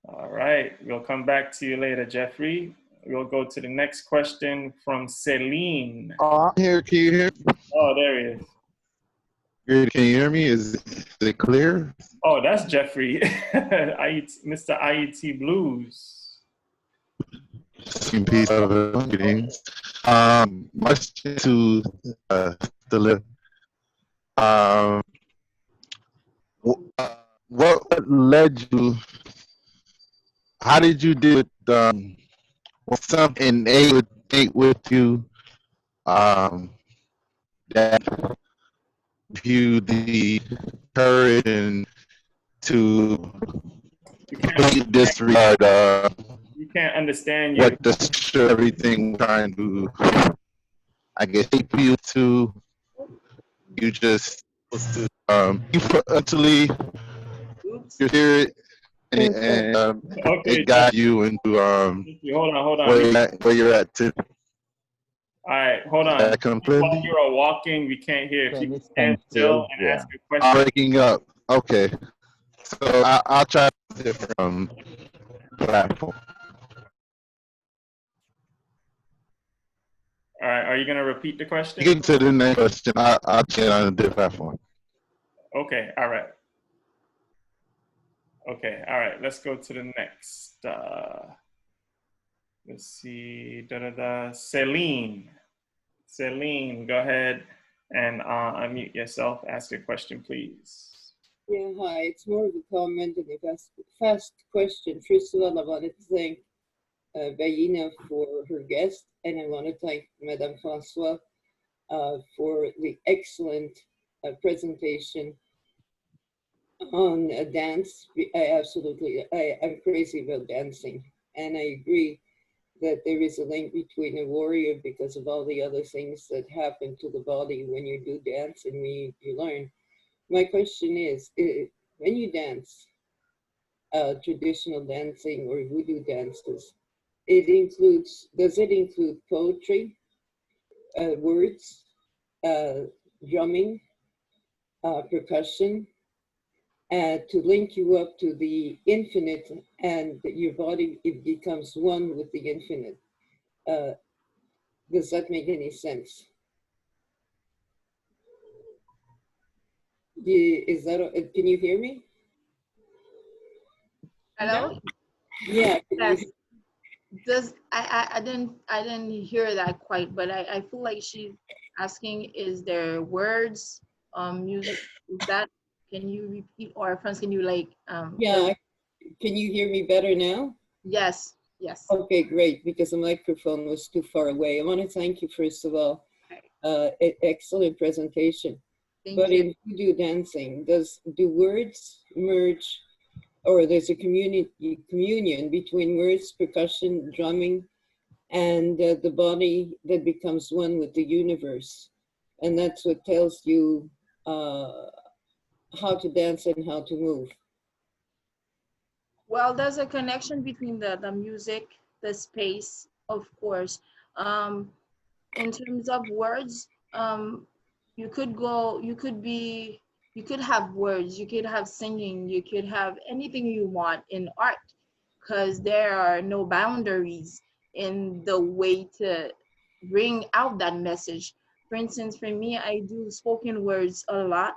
All right, we'll come back to you later, Jeffrey. We'll go to the next question from Celine. Oh, I'm here. Can you hear me? Oh, there he is. Good. Can you hear me? Is it clear? Oh, that's Jeffrey. Mr. IET Blues. Peace of greetings. Much to deliver. What led you? How did you deal with something innate with you that you the courage and to disregard you can't understand what the everything trying to I guess shape you to you just you put mentally your spirit and it got you into hold on where you're at today. All right, hold on. While you're walking, we can't hear. If you can stand still and ask a question. I'm breaking up. Okay. So I'll try a different platform. All right, are you going to repeat the question? Get to the next question. I'll get on a different platform. Okay, all right. Okay, all right, let's go to the next. Let's see, Celine. Celine, go ahead and unmute yourself. Ask your question, please. Yeah, hi. It's more of a comment and a fast question. First of all, I wanted to thank Bayyinah for her guest, and I want to thank Madame Francois for the excellent presentation on dance. I'm crazy about dancing, and I agree that there is a link between a warrior because of all the other things that happen to the body when you do dance and when you learn. My question is, when you dance, traditional dancing or voodoo dances, does it include poetry, words, drumming, percussion, to link you up to the infinite, and your body, it becomes one with the infinite? Does that make any sense? Can you hear me? Hello? Yeah. Yes. I didn't hear that quite, but I feel like she's asking, is there words, music, is that, can you repeat, or Franz, can you yeah, can you hear me better now? Yes, yes. Okay, great, because the microphone was too far away. I want to thank you, first of all. Excellent presentation. But in voodoo dancing, do words merge, or there's a communion between words, percussion, drumming, and the body that becomes one with the universe? And that's what tells you how to dance and how to move. Well, there's a connection between the music, the space, of course. In terms of words, you could have words, you could have singing, you could have anything you want in art, because there are no boundaries in the way to bring out that message. For instance, for me, I do spoken words a lot.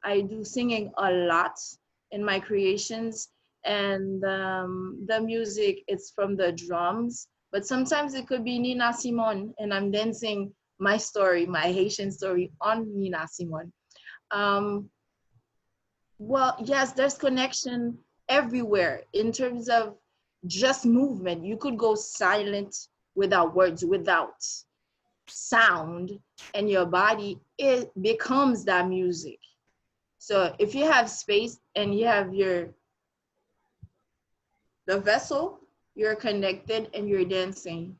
I do singing a lot in my creations, and the music, it's from the drums, but sometimes it could be Nina Simone, and I'm dancing my story, my Haitian story, on Nina Simone. Well, yes, there's connection everywhere in terms of just movement. You could go silent without words, without sound, and your body, it becomes that music. So if you have space and you have the vessel, you're connected and you're dancing.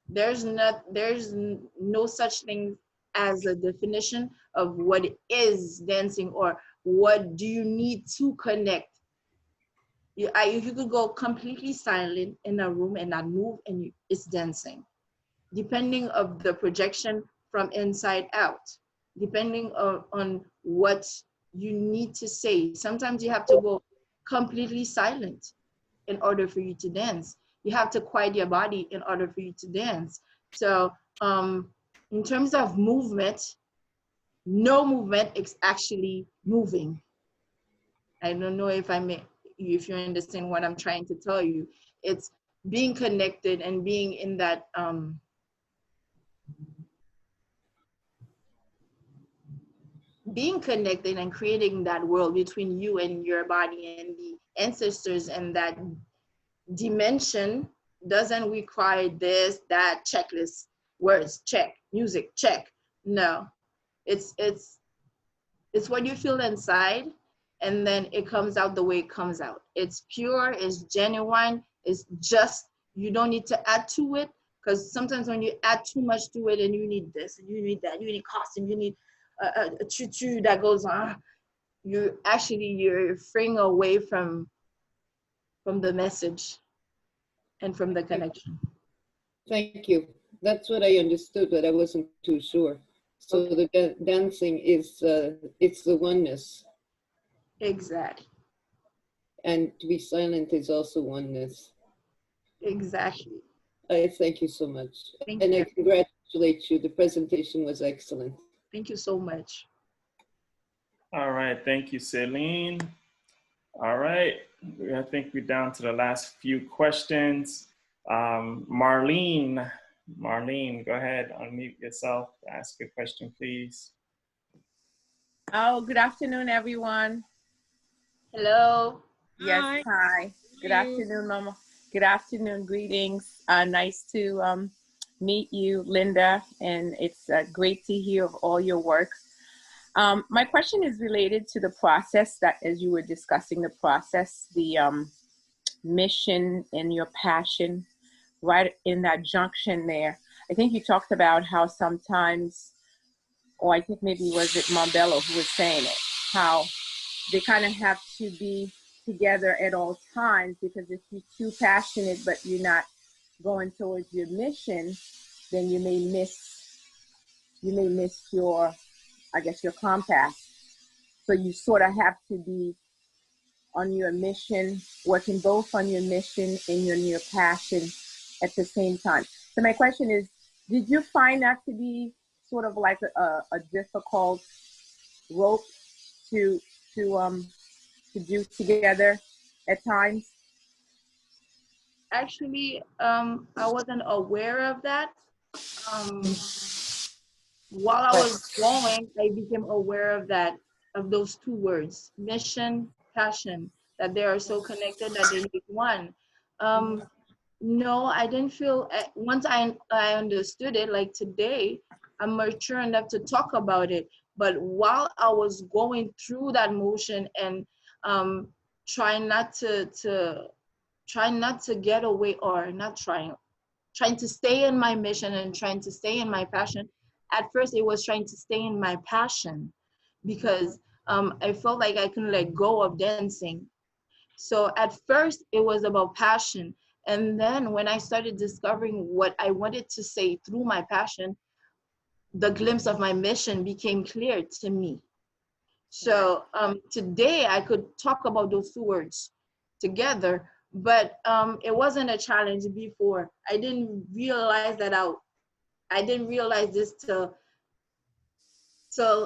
There's no such thing as a definition of what is dancing or what do you need to connect. You could go completely silent in a room and not move, and it's dancing, depending of the projection from inside out, depending on what you need to say. Sometimes you have to go completely silent in order for you to dance. You have to quiet your body in order for you to dance. So in terms of movement, no movement is actually moving. I don't know if if you understand what I'm trying to tell you. It's being connected and being in that being connected and creating that world between you and your body and the ancestors, and that dimension doesn't require this, that, checklist, words, check, music, check. No, it's what you feel inside, and then it comes out the way it comes out. It's pure, it's genuine, it's just, you don't need to add to it, because sometimes when you add too much to it, and you need this, and you need that, you need costume, you need a choo-choo that goes on, you're fraying away from the message and from the connection. Thank you. That's what I understood, but I wasn't too sure. So the dancing is, it's the oneness. Exactly. And to be silent is also oneness. Exactly. I thank you so much. Thank and you. I congratulate you. The presentation was excellent. Thank you so much. All right, thank you, Celine. All right, I think we're down to the last few questions. Marlene, go ahead, unmute yourself, ask a question, please. Oh, good afternoon, everyone. Hello. Yes, hi. Good afternoon, Mama. Good afternoon, greetings. Nice to meet you, Linda, and it's great to hear of all your work. My question is related to the process that, as you were discussing the process, the mission and your passion, right in that junction there. I think you talked about how sometimes, or I think maybe was it Bello who was saying it, how they kind of have to be together at all times, because if you're too passionate but you're not going towards your mission, then you may miss your, I guess, your compass. So you sort of have to be on your mission, working both on your mission and on your passion at the same time. So my question is, did you find that to be sort of like a difficult rope to do together at times? Actually, I wasn't aware of that. While I was going, I became aware of that, of those two words, mission, passion, that they are so connected that they make one. No, I didn't feel, once I understood it, like today, I'm mature enough to talk about it. But while I was going through that motion and trying not to get away, or not trying to stay in my mission and trying to stay in my passion. At first, it was trying to stay in my passion, because I felt like I couldn't let go of dancing. So at first, it was about passion. And then when I started discovering what I wanted to say through my passion, the glimpse of my mission became clear to me. So today I could talk about those two words together, but it wasn't a challenge before. I didn't realize that I didn't realize this till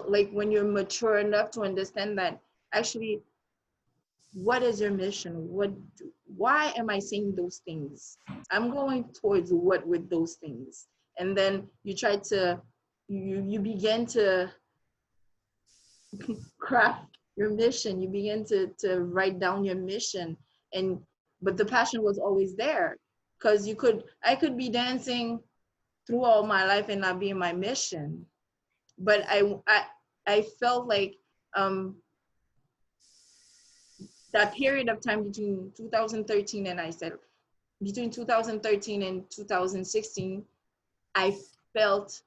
like when you're mature enough to understand that actually, what is your mission? Why am I saying those things? I'm going towards what with those things? And then you try to, you begin to craft your mission. You begin to write down your mission. But the passion was always there, because I could be dancing through all my life and not be in my mission. But I felt like that period of time between 2013 and between 2013 and 2016, I felt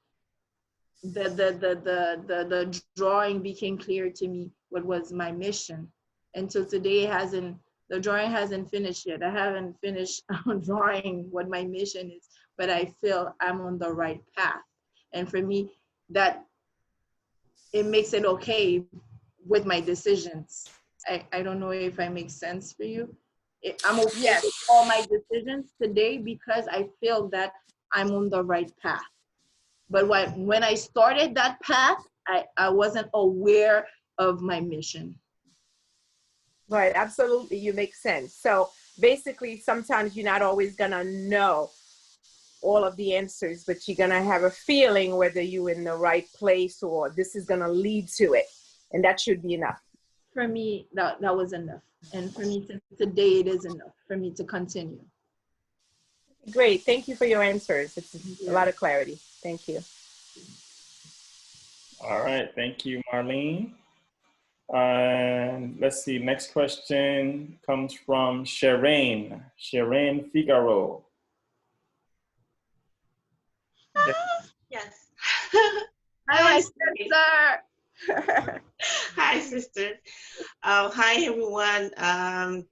the drawing became clear to me what was my mission. Until today, it hasn't The drawing hasn't finished yet. I haven't finished drawing what my mission is, but I feel I'm on the right path. And for me, that it makes it okay with my decisions. I don't know if I make sense for you. I'm okay Yes. with all my decisions today because I feel that I'm on the right path. But when I started that path, I wasn't aware of my mission. Right, absolutely, you make sense. So basically, sometimes you're not always gonna know all of the answers, but you're gonna have a feeling whether you're in the right place or this is gonna lead to it, and that should be enough. For me, that was enough. And for me, today, it is enough for me to continue. Great, thank you for your answers. It's a lot of clarity. Thank you. All right, thank you, Marlene. Let's see, next question comes from Shireen Figaro. Yes. Hi, my sister. Hi, sister. Hi, everyone.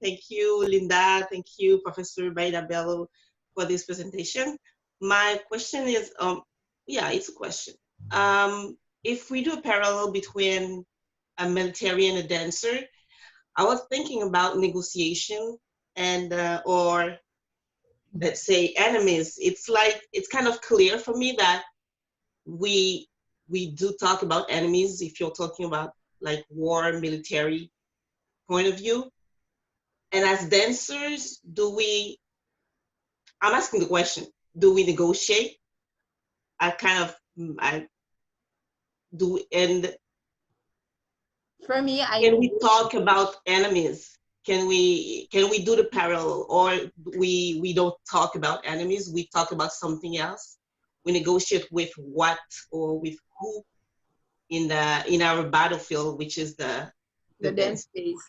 Thank you, Linda. Thank you, Professor Bayyinah Bello, for this presentation. My question is, yeah, it's a question. If we do a parallel between a military and a dancer, I was thinking about negotiation and, or let's say enemies. It's like, it's kind of clear for me that we do talk about enemies if you're talking about like war, military point of view. And as dancers, I'm asking the question, do we negotiate? For me, can we talk about enemies? Can we do the parallel, or we don't talk about enemies, we talk about something else? We negotiate with what or with who in our battlefield, which is the dance space.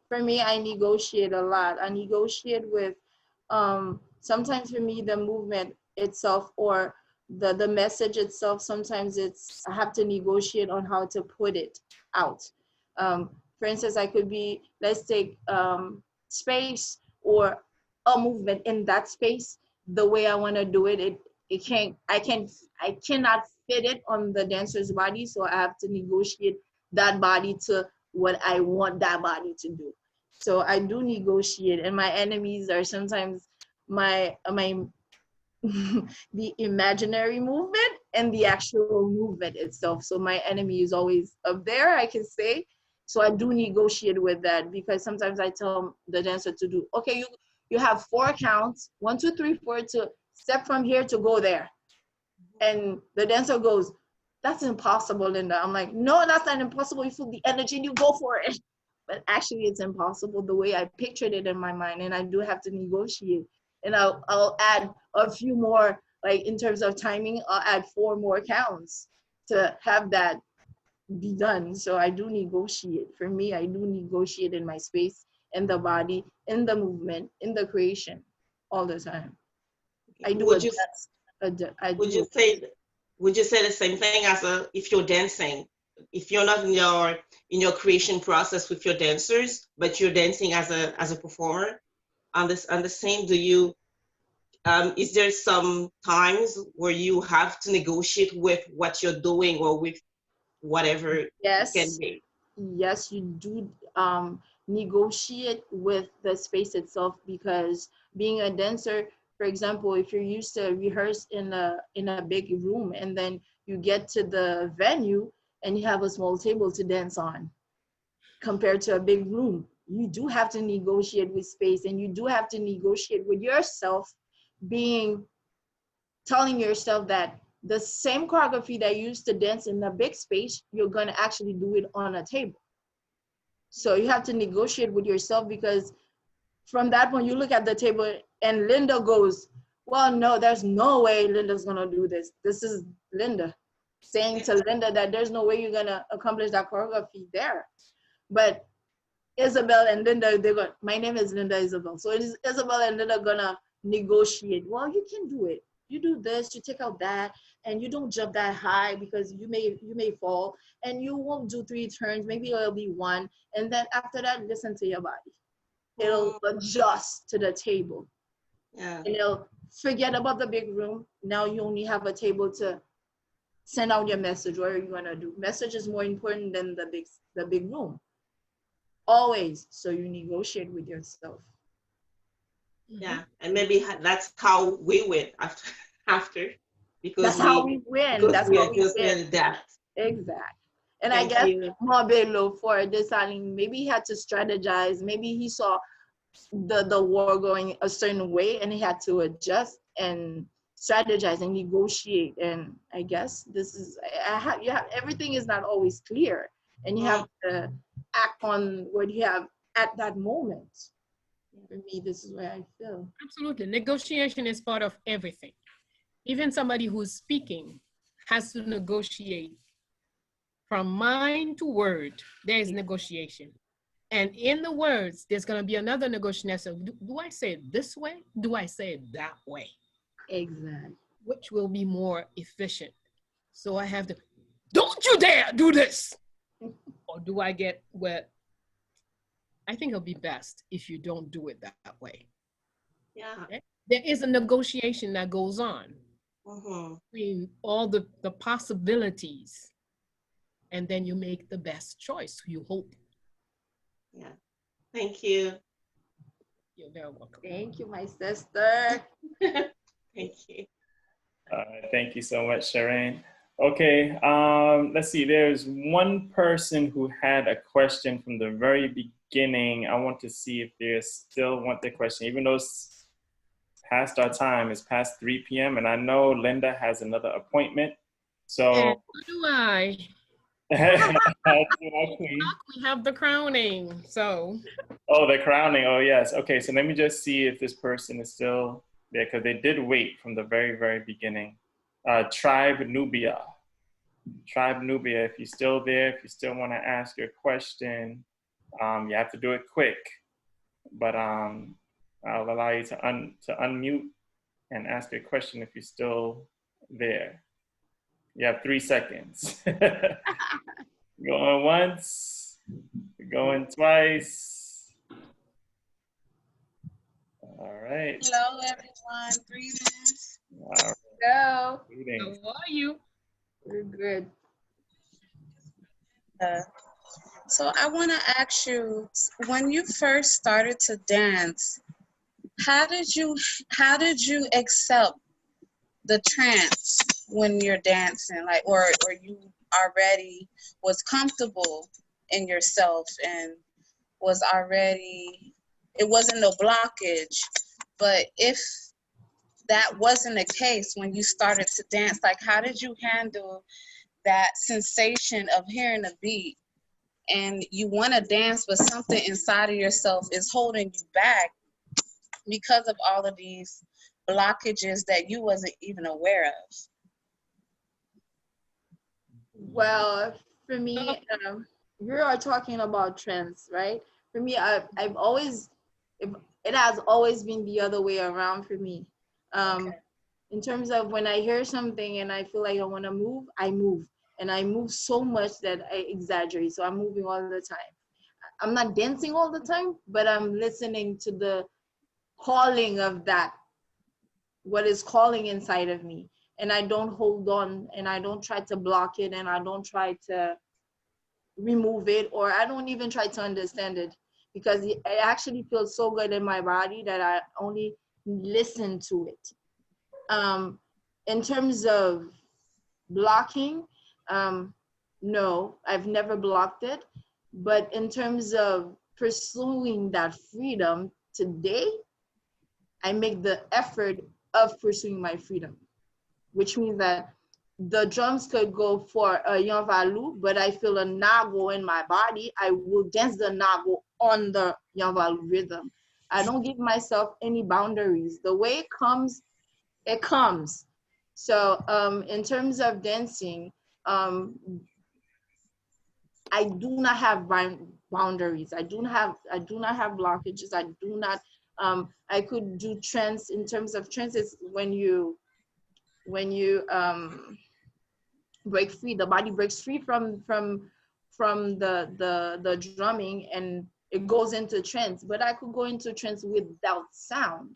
For me, I negotiate a lot. I negotiate with sometimes for me the movement itself or the message itself, sometimes I have to negotiate on how to put it out. For instance, I could be, let's take space or a movement in that space. The way I want to do it, I cannot fit it on the dancer's body, so I have to negotiate that body to what I want that body to do. So I do negotiate, and my enemies are sometimes my the imaginary movement and the actual movement itself. So my enemy is always up there, I can say. So I do negotiate with that, because sometimes I tell the dancer to do, okay, you have 4 counts, 1, 2, 3, 4, to step from here to go there. And the dancer goes, that's impossible, Linda. I'm like, no, that's not impossible. You feel the energy and you go for it. But actually it's impossible the way I pictured it in my mind, and I do have to negotiate. And I'll add a few more, like in terms of timing, I'll add 4 more counts to have that be done. So I do negotiate. For me, I do negotiate in my space, in the body, in the movement, in the creation, all the time. I do would you say the same thing as if you're dancing? If you're not in your creation process with your dancers, but you're dancing as a performer, on the same, do you is there some times where you have to negotiate with what you're doing or with whatever yes can be? Yes, you do negotiate with the space itself, because being a dancer, for example, if you're used to rehearse in a big room and then you get to the venue and you have a small table to dance on compared to a big room, you do have to negotiate with space, and you do have to negotiate with yourself, telling yourself that the same choreography that you used to dance in a big space, you're going to actually do it on a table. So you have to negotiate with yourself, because from that point, you look at the table and Linda goes, well, no, there's no way Linda's going to do this. This is Linda saying to Linda that there's no way you're going to accomplish that choreography there. But Isabel and Linda, my name is Linda Isabelle. So it is Isabel and Linda going to negotiate. Well, you can do it. You do this, you take out that, and you don't jump that high because you may fall, and you won't do 3 turns, maybe it'll be 1. And then after that, listen to your body. it'll adjust to the table. Yeah. And it'll forget about the big room. Now you only have a table to send out your message. What are you gonna do? Message is more important than the big room. Always. So you negotiate with yourself. Yeah, and maybe that's how we win after because that's how we win. because That's we how we just win. adapt. Exactly. And I Thank guess you. Bello for deciding, maybe he had to strategize. Maybe he saw the war going a certain way and he had to adjust and strategize and negotiate. And I guess this is, you have, everything is not always clear, and you have to act on what you have at that moment. For me, this is where I feel. Absolutely. Negotiation is part of everything. Even somebody who's speaking has to negotiate. From mind to word, there is negotiation. And in the words, there's going to be another negotiation. Do I say it this way? Do I say it that way? Exactly. Which will be more efficient? So I have to, don't you dare do this. Or do I get where, I think it'll be best if you don't do it that way. Yeah. Okay? There is a negotiation that goes on between all the possibilities, and then you make the best choice, you hope. Yeah. Thank you. You're very welcome. Thank you, my sister. Thank you. Thank you so much, Shireen. Okay, let's see. There's one person who had a question from the very beginning. I want to see if they still want their question, even though it's past our time. It's past 3 p.m. and I know Linda has another appointment. So and do I. We have the crowning, so. Oh, the crowning. Oh, yes. Okay, so let me just see if this person is still there, because they did wait from the very, very beginning. Tribe Nubia. Tribe Nubia, if you're still there, if you still want to ask your question, you have to do it quick. But I'll allow you to unmute and ask your question if you're still there. You have 3 seconds. Going once, going twice. All right. Hello, everyone. Greetings. All right. Hello. Greetings. How are you? We're good. So I want to ask you, when you first started to dance, how did you accept the trance when you're dancing, like, or you already was comfortable in yourself and was already, it wasn't no blockage? But if that wasn't the case when you started to dance, like, how did you handle that sensation of hearing a beat and you want to dance, but something inside of yourself is holding you back because of all of these blockages that you wasn't even aware of? Well, for me, we are talking about trends, right? For me, I've always, it has always been the other way around for me. In terms of when I hear something and I feel like I want to move, I move. And I move so much that I exaggerate. So I'm moving all the time. I'm not dancing all the time, but I'm listening to the calling of that, what is calling inside of me. And I don't hold on, and I don't try to block it, and I don't try to remove it, or I don't even try to understand it, because it actually feels so good in my body that I only listen to it. In terms of blocking, no, I've never blocked it. But in terms of pursuing that freedom today, I make the effort of pursuing my freedom, which means that the drums could go for a Yanvalu, but I feel a nago in my body, I will dance the nago on the Yanvalu rhythm. I don't give myself any boundaries. The way it comes, it comes. So in terms of dancing, I do not have boundaries. I do not have blockages. I do not. I could do trance. In terms of trance, it's when you break free. The body breaks free from the drumming, and it goes into trance, but I could go into trance without sound.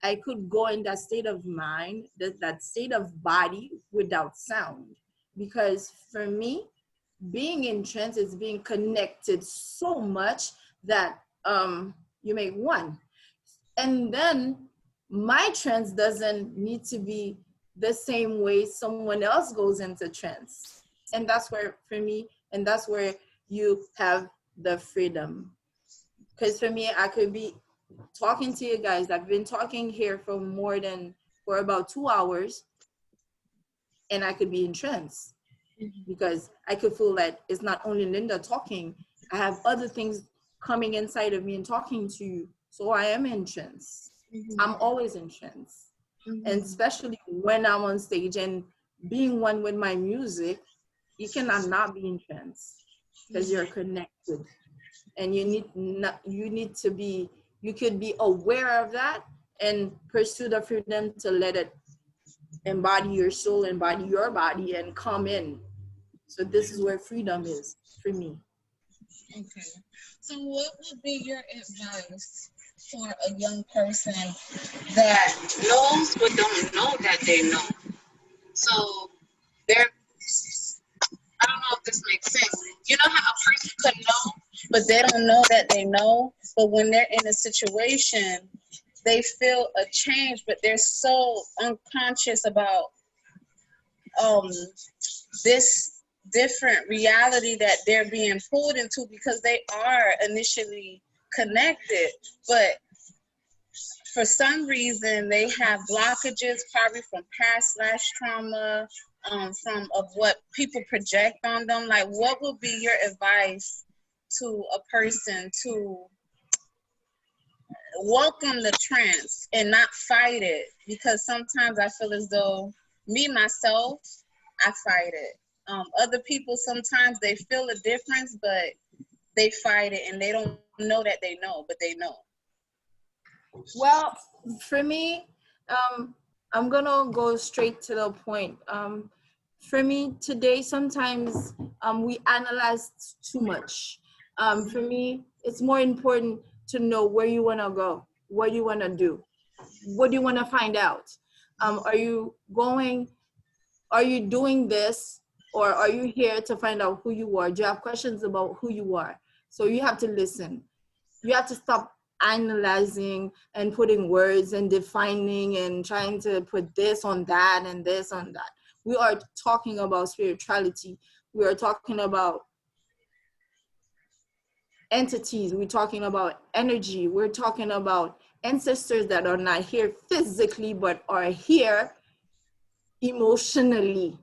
I could go in that state of mind, that state of body without sound. Because for me, being in trance is being connected so much that you make one. And then my trance doesn't need to be the same way someone else goes into trance. And that's where, for me, and that's where you have the freedom. Because for me, I could be talking to you guys. I've been talking here for about 2 hours, and I could be in trance because I could feel that it's not only Linda talking, I have other things coming inside of me and talking to you. So I am in trance. I'm always in trance. And especially when I'm on stage and being one with my music, you cannot not be in trance because you're connected. And you could be aware of that and pursue the freedom to let it embody your soul, embody your body, and come in. So this is where freedom is for me. Okay. So what would be your advice for a young person that knows but don't know that they know? So they're, I don't know if this makes sense. You know how a person could know, but they don't know that they know? But when they're in a situation, they feel a change, but they're so unconscious about this different reality that they're being pulled into because they are initially connected, but for some reason they have blockages, probably from past trauma, from of what people project on them. Like, what would be your advice to a person to welcome the trance and not fight it? Because sometimes I feel as though myself, I fight it. Other people, sometimes they feel a difference, but they fight it and they don't know that they know, but they know. Well, for me, I'm gonna go straight to the point. For me today, sometimes we analyze too much. For me, it's more important to know where you wanna go, what you wanna do, what do you wanna find out. Are you doing this, or are you here to find out who you are? Do you have questions about who you are? So you have to listen. You have to stop analyzing and putting words and defining and trying to put this on that and this on that. We are talking about spirituality. We are talking about entities. We're talking about energy. We're talking about ancestors that are not here physically, but are here emotionally.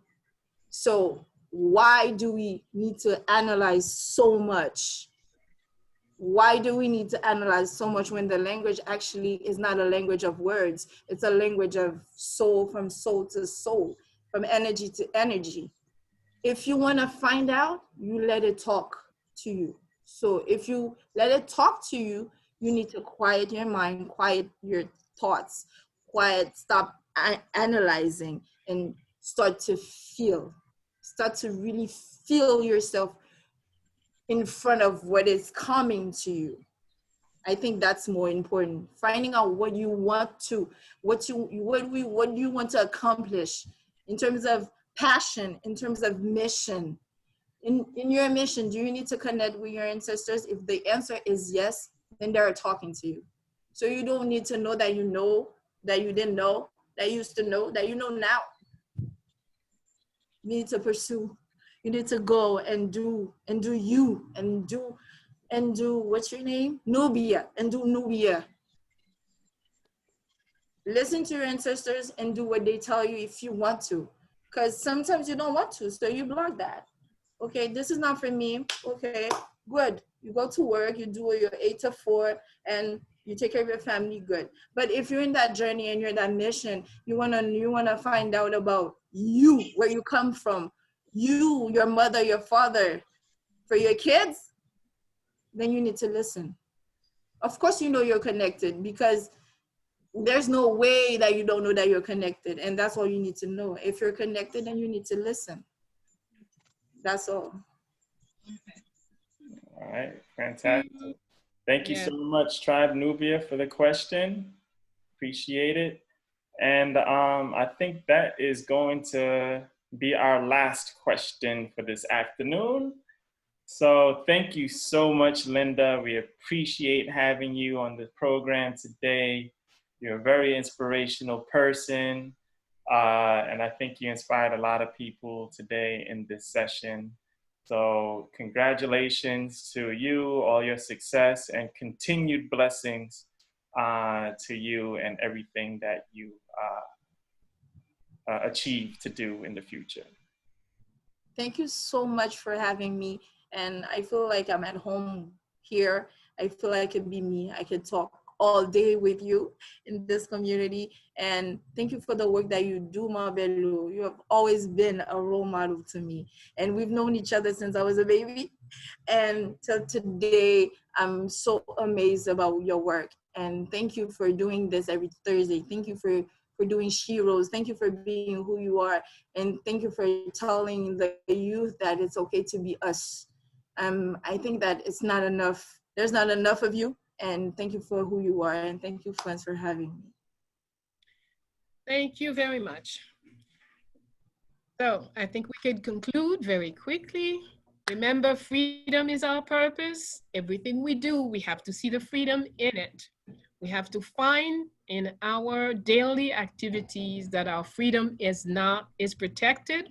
So why do we need to analyze so much? Why do we need to analyze so much when the language actually is not a language of words? It's a language of soul, from soul to soul, from energy to energy. If you want to find out, you let it talk to you. So if you let it talk to you, you need to quiet your mind, quiet your thoughts, stop analyzing, and start to feel. Start to really feel yourself in front of what is coming to you. I think that's more important. Finding out what you want to, what you want to accomplish in terms of passion, in terms of mission. In your mission, do you need to connect with your ancestors? If the answer is yes, then they're talking to you. So you don't need to know that you didn't know, that you used to know, that you know now. You need to pursue. You need to go and do you and do what's your name? Nubia, and do Nubia. Listen to your ancestors and do what they tell you if you want to. Because sometimes you don't want to, so you block that. Okay, this is not for me. Okay, good. You go to work, you do your 8 to 4, and you take care of your family, good. But if you're in that journey and you're in that mission, you wanna find out about you, where you come from, you, your mother, your father, for your kids, then you need to listen. Of course, you know you're connected, because there's no way that you don't know that you're connected. And that's all you need to know. If you're connected, then you need to listen. That's all. All right, fantastic. Thank you so much, Tribe Nubia, for the question. Appreciate it. And I think that is going to be our last question for this afternoon. So thank you so much, Linda. We appreciate having you on the program today. You're a very inspirational person. And I think you inspired a lot of people today in this session. So congratulations to you, all your success, and continued blessings to you and everything that you achieve to do in the future. Thank you so much for having me. And I feel like I'm at home here. I feel like I could be me. I could talk all day with you in this community. And thank you for the work that you do, Ma Bello. You have always been a role model to me. And we've known each other since I was a baby. And till today, I'm so amazed about your work. And thank you for doing this every Thursday. Thank you for doing Sheroes. Thank you for being who you are. And thank you for telling the youth that it's okay to be us. I think that it's not enough. There's not enough of you. And thank you for who you are. And thank you, friends, for having me. Thank you very much. So I think we could conclude very quickly. Remember, freedom is our purpose. Everything we do, we have to see the freedom in it. We have to find in our daily activities that our freedom is protected,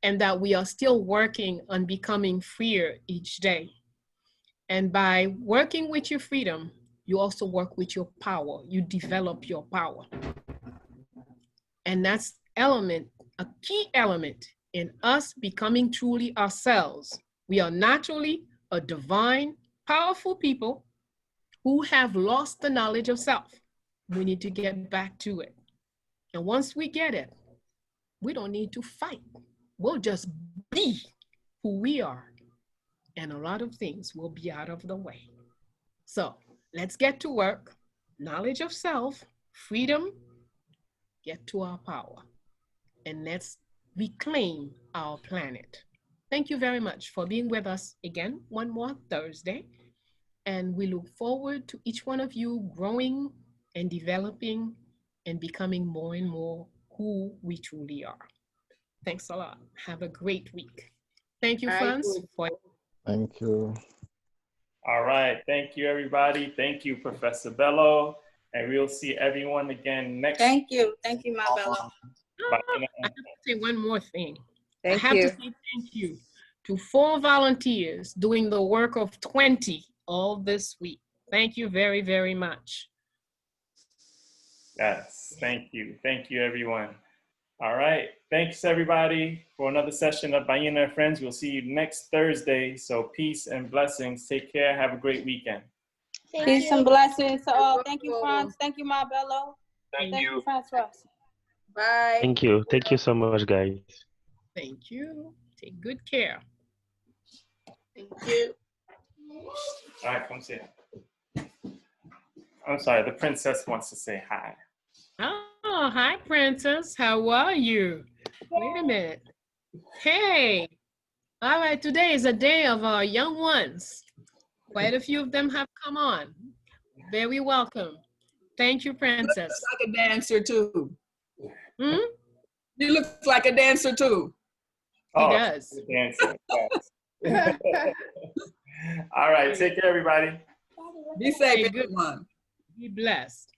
and that we are still working on becoming freer each day. And by working with your freedom, you also work with your power. You develop your power. And that's a key element in us becoming truly ourselves. We are naturally a divine, powerful people who have lost the knowledge of self. We need to get back to it. And once we get it, we don't need to fight. We'll just be who we are. And a lot of things will be out of the way. So let's get to work. Knowledge of self, freedom, get to our power. And let's reclaim our planet. Thank you very much for being with us again one more Thursday. And we look forward to each one of you growing and developing and becoming more and more who we truly are. Thanks a lot. Have a great week. Thank you, Franz. Thank you. All right. Thank you, everybody. Thank you, Professor Bello. And we'll see everyone again next week. Thank you. Thank you, Ma Bello. I have to say one more thing. Thank I have you. to say thank you to 4 volunteers doing the work of 20 all this week. Thank you very, very much. Yes, thank you. Thank you, everyone. All right. Thanks, everybody, for another session of Bayyinah and Friends. We'll see you next Thursday. So peace and blessings. Take care. Have a great weekend. Peace and blessings to all. Thank you, Franz. Thank you, Ma Bello. Thank Thank you. you, Francois. Bye. Thank you. Thank you so much, guys. Thank you. Take good care. Thank you. All right, come sit. I'm sorry, the princess wants to say hi. Oh, hi, Princess. How are you? Wait a minute. Hey. All right, today is a day of our young ones. Quite a few of them have come on. Very welcome. Thank you, Princess. You look like a dancer too. Hmm? You look like a dancer too. He does. Dancer. Yes. All right, take care, everybody. Be safe, Good everyone. Be blessed.